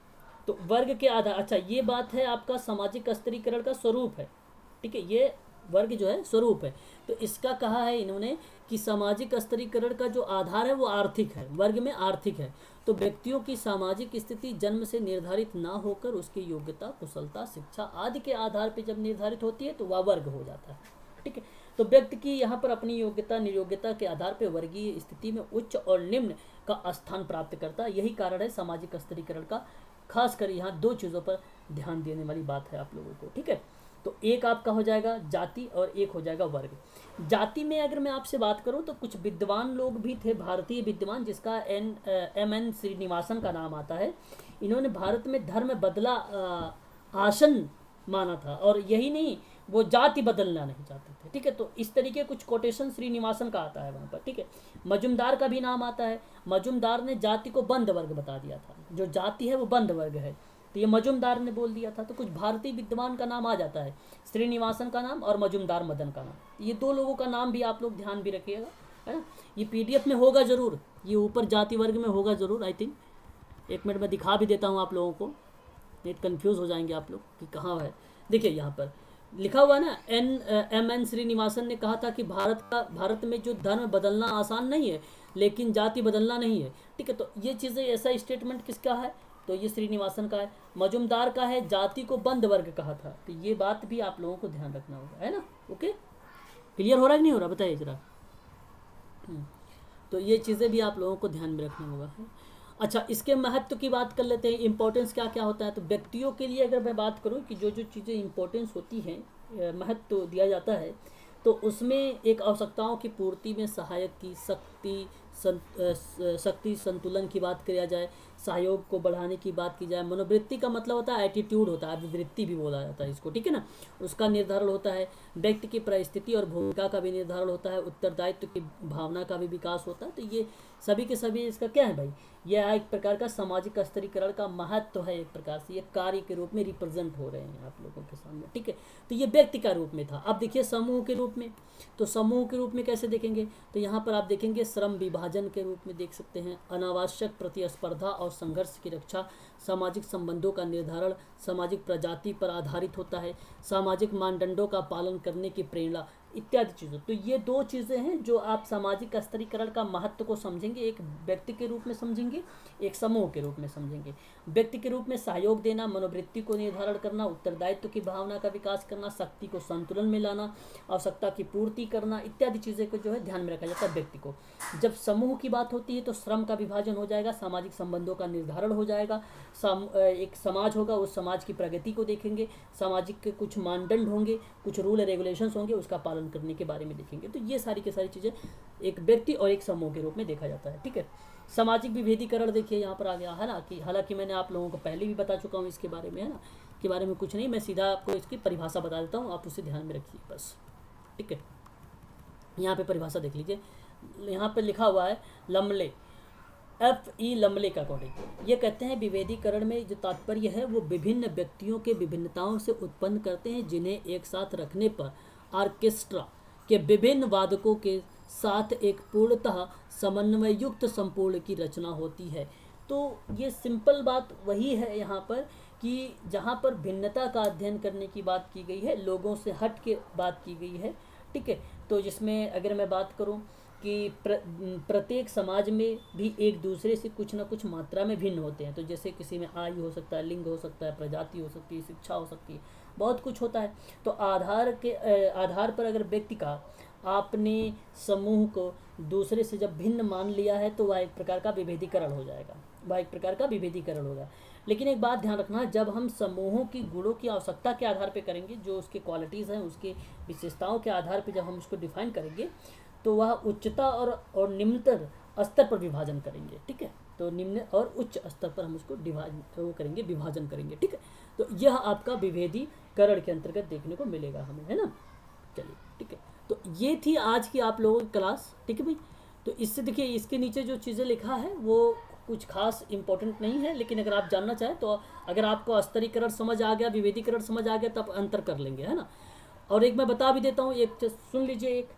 तो वर्ग के आधार, अच्छा ये बात है आपका सामाजिक स्तरीकरण का स्वरूप है। ठीक है, ये वर्ग जो है स्वरूप है। तो इसका कहा है इन्होंने कि सामाजिक स्तरीकरण का जो आधार है वो आर्थिक है, वर्ग में आर्थिक है। तो व्यक्तियों की सामाजिक स्थिति जन्म से निर्धारित ना होकर उसकी योग्यता, कुशलता, शिक्षा आदि के आधार पर जब निर्धारित होती है तो वह वर्ग हो जाता है। ठीक है, तो व्यक्ति की यहाँ पर अपनी योग्यता नियोग्यता के आधार पर वर्गीय स्थिति में उच्च और निम्न का स्थान प्राप्त करता है। यही कारण है सामाजिक स्तरीकरण का। खास कर यहाँ दो चीज़ों पर ध्यान देने वाली बात है आप लोगों को। ठीक है, तो एक आपका हो जाएगा जाति और एक हो जाएगा वर्ग। जाति में अगर मैं आपसे बात करूं तो कुछ विद्वान लोग भी थे, भारतीय विद्वान, जिसका एम एन श्रीनिवासन का नाम आता है। इन्होंने भारत में धर्म बदला आसन माना था, और यही नहीं, वो जाति बदलना नहीं चाहते थे। ठीक है, तो इस तरीके कुछ कोटेशन श्रीनिवासन का आता है वहाँ पर। ठीक है, मजुमदार का भी नाम आता है। मजुमदार ने जाति को बंद वर्ग बता दिया था, जो जाति है वो बंद वर्ग है, तो ये मजुमदार ने बोल दिया था। तो कुछ भारतीय विद्वान का नाम आ जाता है, श्रीनिवासन का नाम और मजुमदार मदन का नाम। ये दो लोगों का नाम भी आप लोग ध्यान भी रखिएगा, है ना। ये पीडीएफ में होगा ज़रूर, ये ऊपर जाति वर्ग में होगा ज़रूर, आई थिंक। एक मिनट में दिखा भी देता हूँ आप लोगों को, नहीं कन्फ्यूज़ हो जाएंगे आप लोग कि कहाँ है। देखिए यहाँ पर लिखा हुआ ना, एम एन श्रीनिवासन ने कहा था कि भारत में जो धर्म बदलना आसान नहीं है लेकिन जाति बदलना नहीं है। ठीक है, तो ये चीज़ें, ऐसा स्टेटमेंट किसका है, तो ये श्रीनिवासन का है। मजुमदार का है जाति को बंद वर्ग कहा था, तो ये बात भी आप लोगों को ध्यान रखना होगा, है ना। ओके, क्लियर हो रहा है कि नहीं हो रहा, बताइए जरा। तो ये चीज़ें भी आप लोगों को ध्यान में रखना होगा। अच्छा, इसके महत्व की बात कर लेते हैं, इंपॉर्टेंस क्या क्या होता है। तो व्यक्तियों के लिए अगर मैं बात करूं कि जो जो चीज़ें इंपॉर्टेंस होती हैं, महत्व दिया जाता है, तो उसमें एक आवश्यकताओं की पूर्ति में सहायक की शक्ति संतुलन की बात किया जाए, सहयोग को बढ़ाने की बात की जाए। मनोवृत्ति का मतलब होता है एटीट्यूड होता है, अभिवृत्ति भी बोला जाता है इसको, ठीक है ना। उसका निर्धारण होता है। व्यक्ति की परिस्थिति और भूमिका का भी निर्धारण होता है। उत्तरदायित्व की भावना का भी विकास होता है। तो ये सभी के सभी इसका क्या है भाई, यह एक प्रकार का सामाजिक स्तरीकरण का महत्व है। एक प्रकार से ये कार्य के रूप में रिप्रेजेंट हो रहे हैं आप लोगों के सामने, ठीक है। तो ये व्यक्ति का रूप में था। अब देखिए समूह के रूप में, तो समूह के रूप में कैसे देखेंगे, तो यहाँ पर आप देखेंगे श्रम विभाजन के रूप में देख सकते हैं। अनावश्यक प्रतिस्पर्धा और संघर्ष की रक्षा, सामाजिक संबंधों का निर्धारण सामाजिक प्रजाति पर आधारित होता है, सामाजिक मानदंडों का पालन करने की प्रेरणा इत्यादि चीज़ों। तो ये दो चीज़ें हैं जो आप सामाजिक स्तरीकरण का महत्व को समझेंगे। एक व्यक्ति के रूप में समझेंगे, एक समूह के रूप में समझेंगे। व्यक्ति के रूप में सहयोग देना, मनोवृत्ति को निर्धारण करना, उत्तरदायित्व की भावना का विकास करना, शक्ति को संतुलन में लाना, आवश्यकता की पूर्ति करना इत्यादि चीज़ें को जो है ध्यान में रखा जाता है व्यक्ति को। जब समूह की बात होती है तो श्रम का विभाजन हो जाएगा, सामाजिक संबंधों का निर्धारण हो जाएगा, एक समाज होगा, उस समाज की प्रगति को देखेंगे, सामाजिक के कुछ मानदंड होंगे, कुछ रूल रेगुलेशंस होंगे, उसका पालन करने के बारे में देखेंगे। तो ये सारी की सारी चीज़ें एक व्यक्ति और एक समूह के रूप में देखा जाता है, ठीक है। सामाजिक विभेदीकरण देखिए यहाँ पर आ गया है ना, कि हालांकि मैंने आप लोगों को पहले भी बता चुका हूँ इसके बारे में, है ना, के बारे में कुछ नहीं, मैं सीधा आपको इसकी परिभाषा बता देता हूँ, आप उसे ध्यान में रखिए बस, ठीक है। यहाँ पे परिभाषा देख लीजिए, यहाँ पे लिखा हुआ है लम्ले, F.E. लम्ले का अकॉर्डिंग ये कहते हैं विभेदीकरण में जो तात्पर्य है वो विभिन्न व्यक्तियों के विभिन्नताओं से उत्पन्न करते हैं, जिन्हें एक साथ रखने पर ऑर्केस्ट्रा के विभिन्न वादकों के साथ एक पूर्णतः समन्वय युक्त संपूर्ण की रचना होती है। तो ये सिंपल बात वही है यहाँ पर कि जहाँ पर भिन्नता का अध्ययन करने की बात की गई है, लोगों से हट के बात की गई है, ठीक है। तो जिसमें अगर मैं बात करूँ कि प्रत्येक समाज में भी एक दूसरे से कुछ ना कुछ मात्रा में भिन्न होते हैं। तो जैसे किसी में आयु हो सकता है, लिंग हो सकता है, प्रजाति हो सकती है, शिक्षा हो सकती है, बहुत कुछ होता है। तो आधार पर अगर व्यक्ति का आपने समूह को दूसरे से जब भिन्न मान लिया है तो वह एक प्रकार का विभेदीकरण हो जाएगा, वह एक प्रकार का विभेदीकरण होगा। लेकिन एक बात ध्यान रखना, जब हम समूहों की गुणों की आवश्यकता के आधार पर करेंगे, जो उसके क्वालिटीज़ हैं, उसके विशेषताओं के आधार पर जब हम उसको डिफाइन करेंगे तो वह उच्चता और निम्नतर स्तर पर विभाजन करेंगे, ठीक है। तो निम्न और उच्च स्तर पर हम उसको विभाजन करेंगे, ठीक है। तो यह आपका विभेदीकरण के अंतर्गत देखने को मिलेगा हमें, है ना। चलिए, ठीक है। तो ये थी आज की आप लोगों की क्लास, ठीक है भाई। तो इससे देखिए, इसके नीचे जो चीज़ें लिखा है वो कुछ खास इंपॉर्टेंट नहीं है, लेकिन अगर आप जानना चाहें तो अगर आपको स्तरीकरण समझ आ गया, विभेदीकरण समझ आ गया, तब अंतर कर लेंगे, है ना। और एक मैं बता भी देता हूँ, एक सुन लीजिए, एक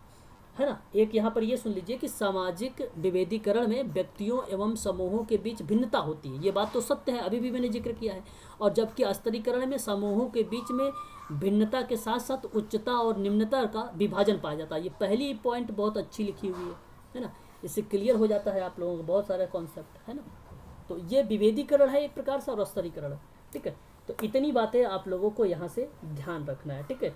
है ना। एक यहाँ पर ये सुन लीजिए कि सामाजिक विभेदीकरण में व्यक्तियों एवं समूहों के बीच भिन्नता होती है, ये बात तो सत्य है, अभी भी मैंने जिक्र किया है। और जबकि स्तरीकरण में समूहों के बीच में भिन्नता के साथ साथ उच्चता और निम्नता का विभाजन पाया जाता है। ये पहली पॉइंट बहुत अच्छी लिखी हुई है ना। इससे क्लियर हो जाता है आप लोगों को बहुत सारे कॉन्सेप्ट, है ना। तो ये विभेदीकरण है एक प्रकार से और स्तरीकरण, ठीक है। तो इतनी बातें आप लोगों को यहाँ से ध्यान रखना है, ठीक है।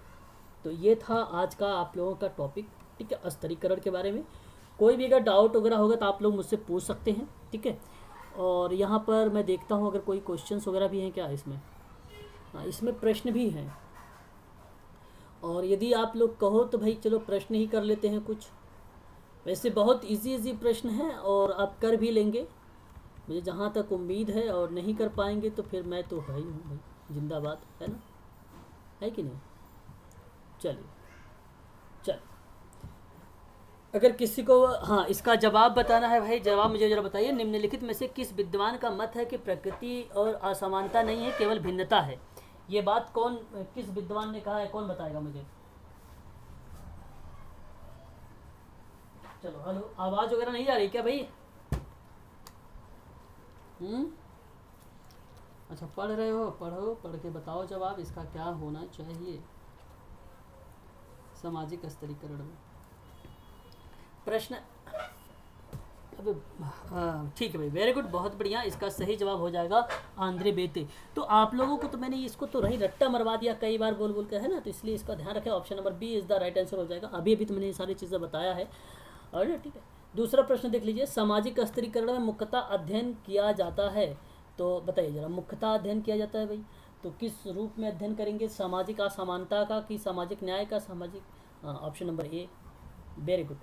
तो ये था आज का आप लोगों का टॉपिक, ठीक है, स्तरीकरण के बारे में। कोई भी अगर डाउट वगैरह होगा तो आप लोग मुझसे पूछ सकते हैं, ठीक है। और यहाँ पर मैं देखता हूँ अगर कोई क्वेश्चंस वगैरह भी हैं क्या इसमें। हाँ, इसमें प्रश्न भी हैं, और यदि आप लोग कहो तो भाई चलो प्रश्न ही कर लेते हैं कुछ। वैसे बहुत इजी प्रश्न हैं और आप कर भी लेंगे, मुझे जहाँ तक उम्मीद है। और नहीं कर पाएंगे तो फिर मैं तो है ही हूँ भाई, जिंदाबाद, है ना, है कि नहीं। चलिए चल, अगर किसी को हाँ इसका जवाब बताना है भाई, जवाब मुझे ज़रा बताइए। निम्नलिखित में से किस विद्वान का मत है कि प्रकृति और असमानता नहीं है, केवल भिन्नता है। ये बात कौन, किस विद्वान ने कहा है, कौन बताएगा मुझे। चलो हेलो, आवाज़ वगैरह नहीं जा रही क्या भाई। अच्छा पढ़ रहे हो, पढ़ो, पढ़ के बताओ जवाब इसका क्या होना चाहिए सामाजिक स्तरीकरण में। प्रश्न अबे हाँ ठीक है भाई, वेरी गुड, बहुत बढ़िया। इसका सही जवाब हो जाएगा आंद्रे बेते। तो आप लोगों को तो मैंने इसको तो रही रट्टा मरवा दिया कई बार बोल बोल के, है ना। तो इसलिए इसका ध्यान रखें, option number B is the right answer हो जाएगा। अभी अभी तो मैंने ये सारी चीज़ें बताया है, और ठीक है। दूसरा प्रश्न देख लीजिए, सामाजिक स्तरीकरण में मुख्यतः अध्ययन किया जाता है। तो बताइए जरा, मुख्यतः अध्ययन किया जाता है भाई, तो किस रूप में अध्ययन करेंगे, सामाजिक असमानता का कि सामाजिक न्याय का, सामाजिक। Option number A, very good,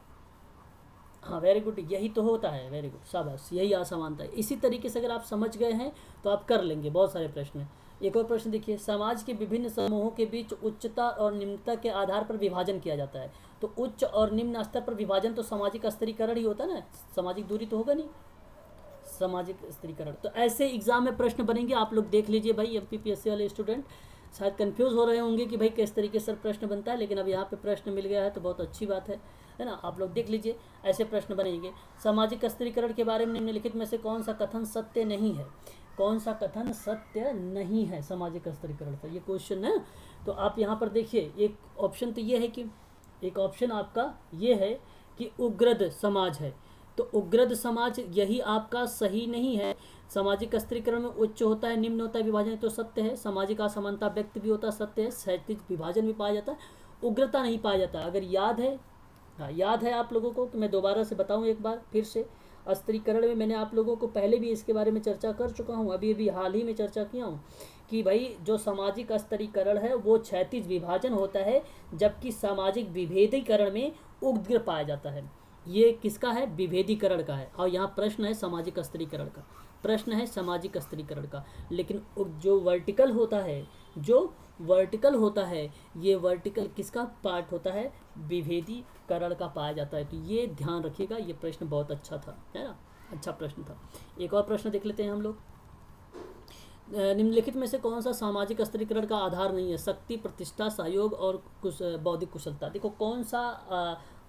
हाँ वेरी गुड, यही तो होता है, वेरी गुड, शाबाश, यही असमानता है। इसी तरीके से अगर आप समझ गए हैं तो आप कर लेंगे, बहुत सारे प्रश्न हैं। एक और प्रश्न देखिए, समाज के विभिन्न समूहों के बीच उच्चता और निम्नता के आधार पर विभाजन किया जाता है। तो उच्च और निम्न स्तर पर विभाजन तो सामाजिक स्तरीकरण ही होता है ना, सामाजिक दूरी तो होगा नहीं, सामाजिक स्तरीकरण। तो ऐसे एग्जाम में प्रश्न बनेंगे, आप लोग देख लीजिए भाई। एमपीपीएससी वाले स्टूडेंट शायद कंफ्यूज हो रहे होंगे कि भाई किस तरीके से प्रश्न बनता है, लेकिन अब यहाँ पे प्रश्न मिल गया है तो बहुत अच्छी बात है ना। आप लोग देख लीजिए, ऐसे प्रश्न बनेंगे। सामाजिक स्तरीकरण के बारे में निम्नलिखित में से कौन सा कथन सत्य नहीं है, कौन सा कथन सत्य नहीं है सामाजिक स्तरीकरण पर, ये क्वेश्चन है। तो आप यहाँ पर देखिए, एक ऑप्शन तो ये है कि, एक ऑप्शन आपका ये है कि उग्रद समाज है। तो उग्रद समाज यही आपका सही नहीं है। सामाजिक स्तरीकरण में उच्च होता है, निम्न होता है, विभाजन तो सत्य है। सामाजिक असमानता व्यक्त भी होता है, सत्य है। क्षैतिज विभाजन भी पाया जाता है, उग्रता नहीं पाया जाता। अगर याद है, हाँ याद है आप लोगों को, तो मैं दोबारा से बताऊं एक बार फिर से। स्तरीकरण में मैंने आप लोगों को पहले भी इसके बारे में चर्चा कर चुका हूँ, अभी अभी हाल ही में चर्चा किया हूँ कि भाई जो सामाजिक स्तरीकरण है वो क्षैतिज विभाजन होता है, जबकि सामाजिक विभेदीकरण में उग्र पाया जाता है। ये किसका है, विभेदीकरण का है। और यहाँ प्रश्न है सामाजिक स्तरीकरण का, प्रश्न है सामाजिक स्तरीकरण का। लेकिन जो वर्टिकल होता है, जो वर्टिकल होता है, ये वर्टिकल किसका पार्ट होता है, विभेदीकरण का पाया जाता है। तो ये ध्यान रखिएगा, ये प्रश्न बहुत अच्छा था, है ना, अच्छा प्रश्न था। एक और प्रश्न देख लेते हैं हम लोग। निम्नलिखित में से कौन सा सामाजिक स्तरीकरण का आधार नहीं है, शक्ति, प्रतिष्ठा, सहयोग और बौद्धिक कुशलता। देखो कौन सा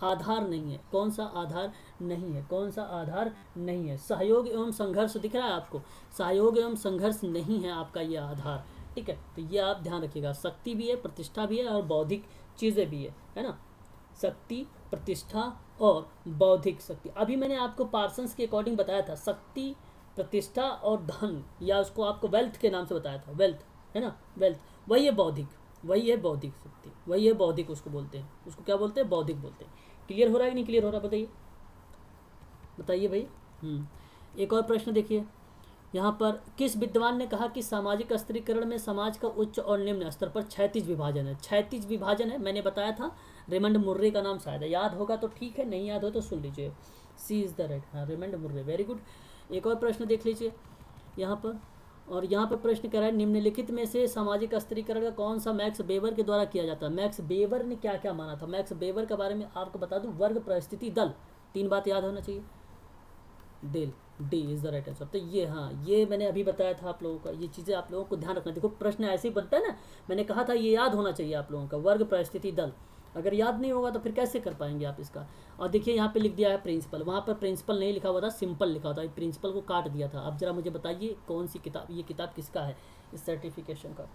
आधार नहीं है, कौन सा आधार नहीं है, कौन सा आधार नहीं है। सहयोग एवं संघर्ष दिख रहा है आपको, सहयोग एवं संघर्ष नहीं है आपका ये आधार, ठीक है। तो ये आप ध्यान रखिएगा, शक्ति भी है, प्रतिष्ठा भी है और बौद्धिक चीज़ें भी है ना। शक्ति, प्रतिष्ठा और बौद्धिक शक्ति। अभी मैंने आपको पार्सन्स के अकॉर्डिंग बताया था, शक्ति, प्रतिष्ठा और धन, या उसको आपको वेल्थ के नाम से बताया था, वेल्थ, है ना, वेल्थ, वही है बौद्धिक, वही है बौद्धिक शक्ति, वही है बौद्धिक, उसको बोलते हैं, उसको क्या बोलते हैं, बौद्धिक बोलते हैं। क्लियर हो रहा है कि नहीं क्लियर हो रहा, बताइए बताइए भाई। एक और प्रश्न देखिए, यहाँ पर किस विद्वान ने कहा कि सामाजिक स्तरीकरण में समाज का उच्च और निम्न स्तर पर क्षैतिज विभाजन है। क्षैतिज विभाजन है, मैंने बताया था, रेमंड मुर्रे का नाम शायद है, याद होगा तो ठीक है, नहीं याद हो तो सुन लीजिए, सी इज़ द राइट, हाँ रेमंड मुर्रे, वेरी गुड। एक और प्रश्न देख लीजिए यहाँ पर, और यहाँ पर प्रश्न कह रहा है निम्नलिखित में से सामाजिक स्तरीकरण का कौन सा मैक्स वेबर के द्वारा किया जाता है। मैक्स वेबर ने क्या क्या माना था, मैक्स वेबर के बारे में आपको बता दूं, वर्ग, परिस्थिति, दल, तीन बात याद होना चाहिए। डेल, D is the right answer. तो ये, हाँ ये मैंने अभी बताया था आप लोगों का, ये चीज़ें आप लोगों को ध्यान रखना। देखो प्रश्न ऐसे ही बनता है ना, मैंने कहा था ये याद होना चाहिए आप लोगों का, वर्ग, परिस्थिति, दल। अगर याद नहीं होगा तो फिर कैसे कर पाएंगे आप इसका। और देखिए यहाँ पे लिख दिया है प्रिंसिपल, वहाँ पर प्रिंसिपल नहीं लिखा हुआ था, सिंपल लिखा हुआ था, प्रिंसिपल को काट दिया था। अब जरा मुझे बताइए कौन सी किताब, ये किताब किसका है इस सर्टिफिकेशन का।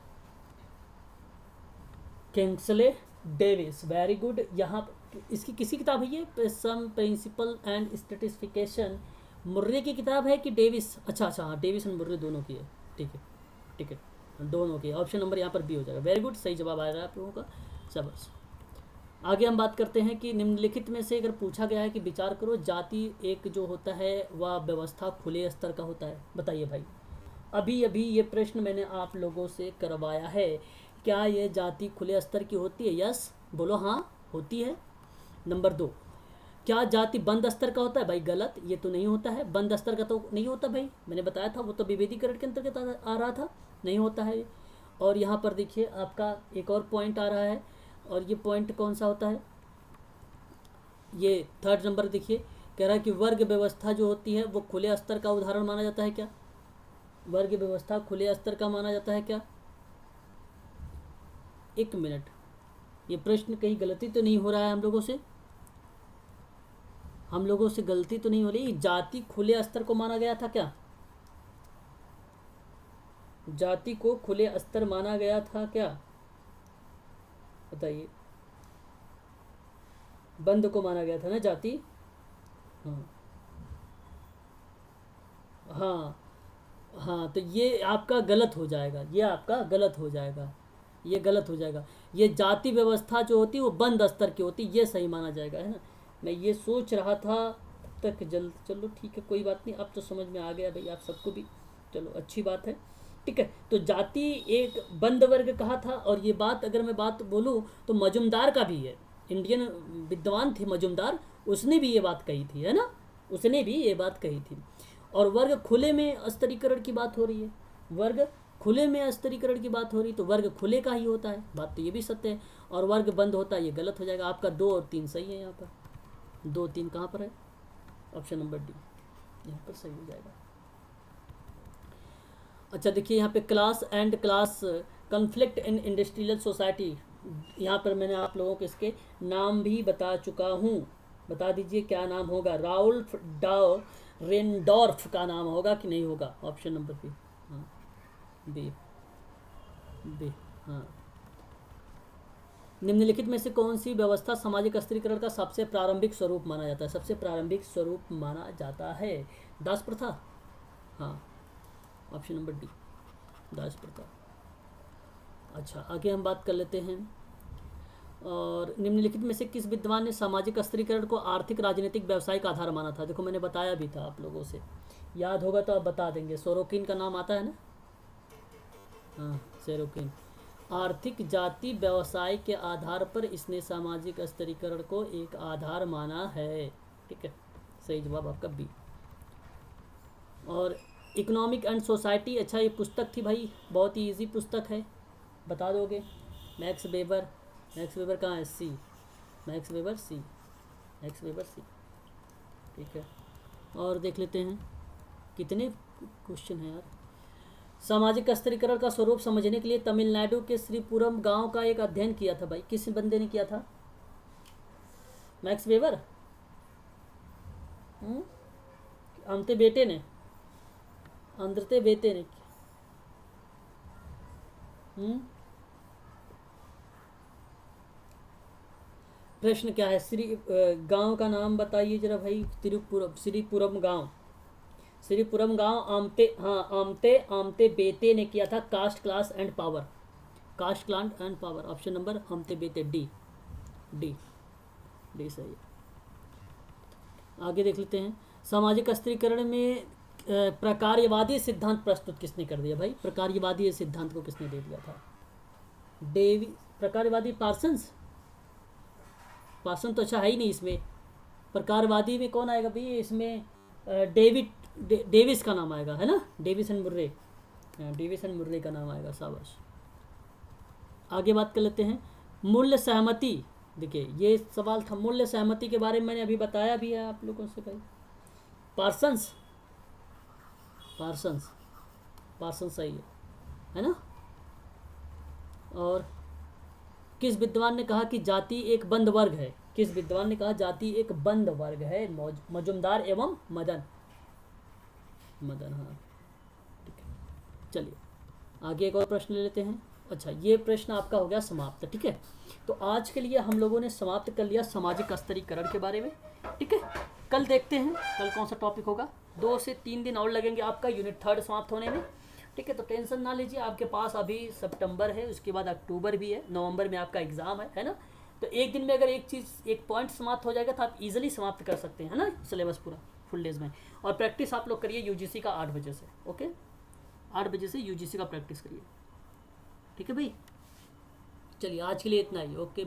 Kingsley Davis, very good. यहाँ इसकी किसी किताब है ये, सम प्रिंसिपल एंड स्टेटिस्टिफिकेशन, मुर्रे की किताब है कि डेविस, अच्छा अच्छा हाँ डेविस एंड मुर्रे दोनों की है, ठीक है ठीक है दोनों की। ऑप्शन नंबर यहाँ पर बी हो जाएगा, वेरी गुड, सही जवाब आ रहा है आप लोगों का, शाबाश। आगे हम बात करते हैं कि निम्नलिखित में से अगर पूछा गया है कि विचार करो, जाति एक जो होता है वह व्यवस्था खुले स्तर का होता है, बताइए भाई। अभी अभी ये प्रश्न मैंने आप लोगों से करवाया है, क्या ये जाति खुले स्तर की होती है? यस बोलो, हाँ होती है। नंबर 2, क्या जाति बंद स्तर का होता है? भाई गलत, ये तो नहीं होता है, बंद स्तर का तो नहीं होता भाई, मैंने बताया था, वो तो विभेदीकरण के अंतर्गत आ रहा था, नहीं होता है। और यहाँ पर देखिए आपका एक और पॉइंट आ रहा है, और ये पॉइंट कौन सा होता है, ये 3rd नंबर देखिए, कह रहा है कि वर्ग व्यवस्था जो होती है वो खुले स्तर का उदाहरण माना जाता है क्या? वर्ग व्यवस्था खुले स्तर का माना जाता है क्या? एक मिनट, ये प्रश्न कहीं गलती तो नहीं हो रहा है हम लोगों से? हम लोगों से गलती तो नहीं हो रही? जाति खुले स्तर को माना गया था क्या? जाति को खुले स्तर माना गया था क्या? बताइए। बंद को माना गया था ना जाति? हाँ हाँ हाँ, तो ये आपका गलत हो जाएगा, ये आपका गलत हो जाएगा, ये गलत हो जाएगा। ये जाति व्यवस्था जो होती है वो बंद स्तर की होती है, ये सही माना जाएगा, है ना। मैं ये सोच रहा था तब तक, जल्द चलो ठीक है कोई बात नहीं, अब तो समझ में आ गया भाई आप सबको भी, चलो अच्छी बात है, ठीक है। तो जाति एक बंद वर्ग कहा था, और ये बात अगर मैं बात बोलूँ तो मजुमदार का भी है, इंडियन विद्वान थे मजुमदार, उसने भी ये बात कही थी, है ना, उसने भी ये बात कही थी। और वर्ग खुले में स्तरीकरण की बात हो रही है, वर्ग खुले में स्तरीकरण की बात हो रही, तो वर्ग खुले का ही होता है, बात तो ये भी सत्य है। और वर्ग बंद होता है, ये गलत हो जाएगा आपका। 2 और 3 सही है, यहाँ पर 2 3 कहाँ पर है? ऑप्शन नंबर डी यहाँ पर सही हो जाएगा। अच्छा देखिए यहाँ पे class and class conflict in industrial society, यहाँ पर मैंने आप लोगों को इसके नाम भी बता चुका हूँ, बता दीजिए क्या नाम होगा। राउल्फ डाउ रेनडॉर्फ का नाम होगा कि नहीं होगा? ऑप्शन नंबर बी, हाँ बी, बी, हाँ। निम्नलिखित में से कौन सी व्यवस्था सामाजिक स्त्रीकरण का सबसे प्रारंभिक स्वरूप माना जाता है? सबसे प्रारंभिक स्वरूप माना जाता है दास प्रथा, हाँ ऑप्शन नंबर डी, दास प्रथा। अच्छा आगे हम बात कर लेते हैं, और निम्नलिखित में से किस विद्वान ने सामाजिक स्त्रीकरण को आर्थिक राजनीतिक व्यवसायिक आधार माना था? देखो मैंने बताया भी था आप लोगों से, याद होगा तो आप बता देंगे। सोरोकिन का नाम आता है ना, हाँ सोरोकिन। आर्थिक जाति व्यवसाय के आधार पर इसने सामाजिक स्त्रीकरण को एक आधार माना है, ठीक है, सही जवाब आपका बी। और इकोनॉमिक एंड सोसाइटी, अच्छा ये पुस्तक थी भाई, बहुत ही इजी पुस्तक है, बता दोगे? मैक्स वेबर, मैक्स वेबर कहाँ है? सी, मैक्स वेबर सी, मैक्स वेबर सी, ठीक है। और देख लेते हैं कितने क्वेश्चन हैं यार। सामाजिक स्त्रीकरण का स्वरूप समझने के लिए तमिलनाडु के श्रीपुरम गांव का एक अध्ययन किया था भाई, किस बंदे ने किया था? मैक्स वेबर, आमते बेटे ने, आंध्रते बेटे ने, प्रश्न क्या है? गांव का नाम बताइए जरा भाई। तिरुपुरम, श्रीपुरम गांव, श्रीपुरम गांव आमते, हाँ आमते, आमते बेते ने किया था। Caste class and power, caste class and power, option number आमते बेते, डी, डी, डी सही है। आगे देख लेते हैं, सामाजिक स्त्रीकरण में प्रकार्यवादी सिद्धांत प्रस्तुत किसने कर दिया भाई? प्रकार्यवादी सिद्धांत को किसने दे दिया था? डेवी, प्रकार्यवादी पार्सन्स, पार्सन तो अच्छा है ही नहीं इसमें, प्रकारवादी में कौन आएगा भाई इसमें? डेविस का नाम आएगा, है ना, Davis and Murray, Davis and Murray का नाम आएगा, शाबाश। आगे बात कर लेते हैं, मूल्य सहमति। देखिए ये सवाल था, मूल्य सहमति के बारे में मैंने अभी बताया भी है आप लोगों से भाई। पार्सन्स, पार्सन्स, पार्सन्स सही है ना। और किस विद्वान ने कहा कि जाति एक बंद वर्ग है? किस विद्वान ने कहा जाति एक बंद वर्ग है? मजुमदार एवं मदन। मदन, हाँ ठीक है। चलिए आगे एक और प्रश्न ले लेते हैं। अच्छा, ये प्रश्न आपका हो गया समाप्त। ठीक है, तो आज के लिए हम लोगों ने समाप्त कर लिया सामाजिक स्तरीकरण के बारे में। ठीक है, कल देखते हैं कल कौन सा टॉपिक होगा। 2 से 3 दिन और लगेंगे आपका यूनिट 3 समाप्त होने में। ठीक है, तो टेंशन ना लीजिए, आपके पास अभी सितंबर है, उसके बाद अक्टूबर भी है, नवंबर में आपका एग्ज़ाम है ना। तो एक दिन में अगर एक चीज़ एक पॉइंट समाप्त हो जाएगा तो आप इजीली समाप्त कर सकते हैं ना सिलेबस पूरा फुल डेज में। और प्रैक्टिस आप लोग करिए यूजीसी का 8 बजे से। ओके, 8 बजे से यूजीसी का प्रैक्टिस करिए। ठीक है भाई, चलिए आज के लिए इतना ही। ओके।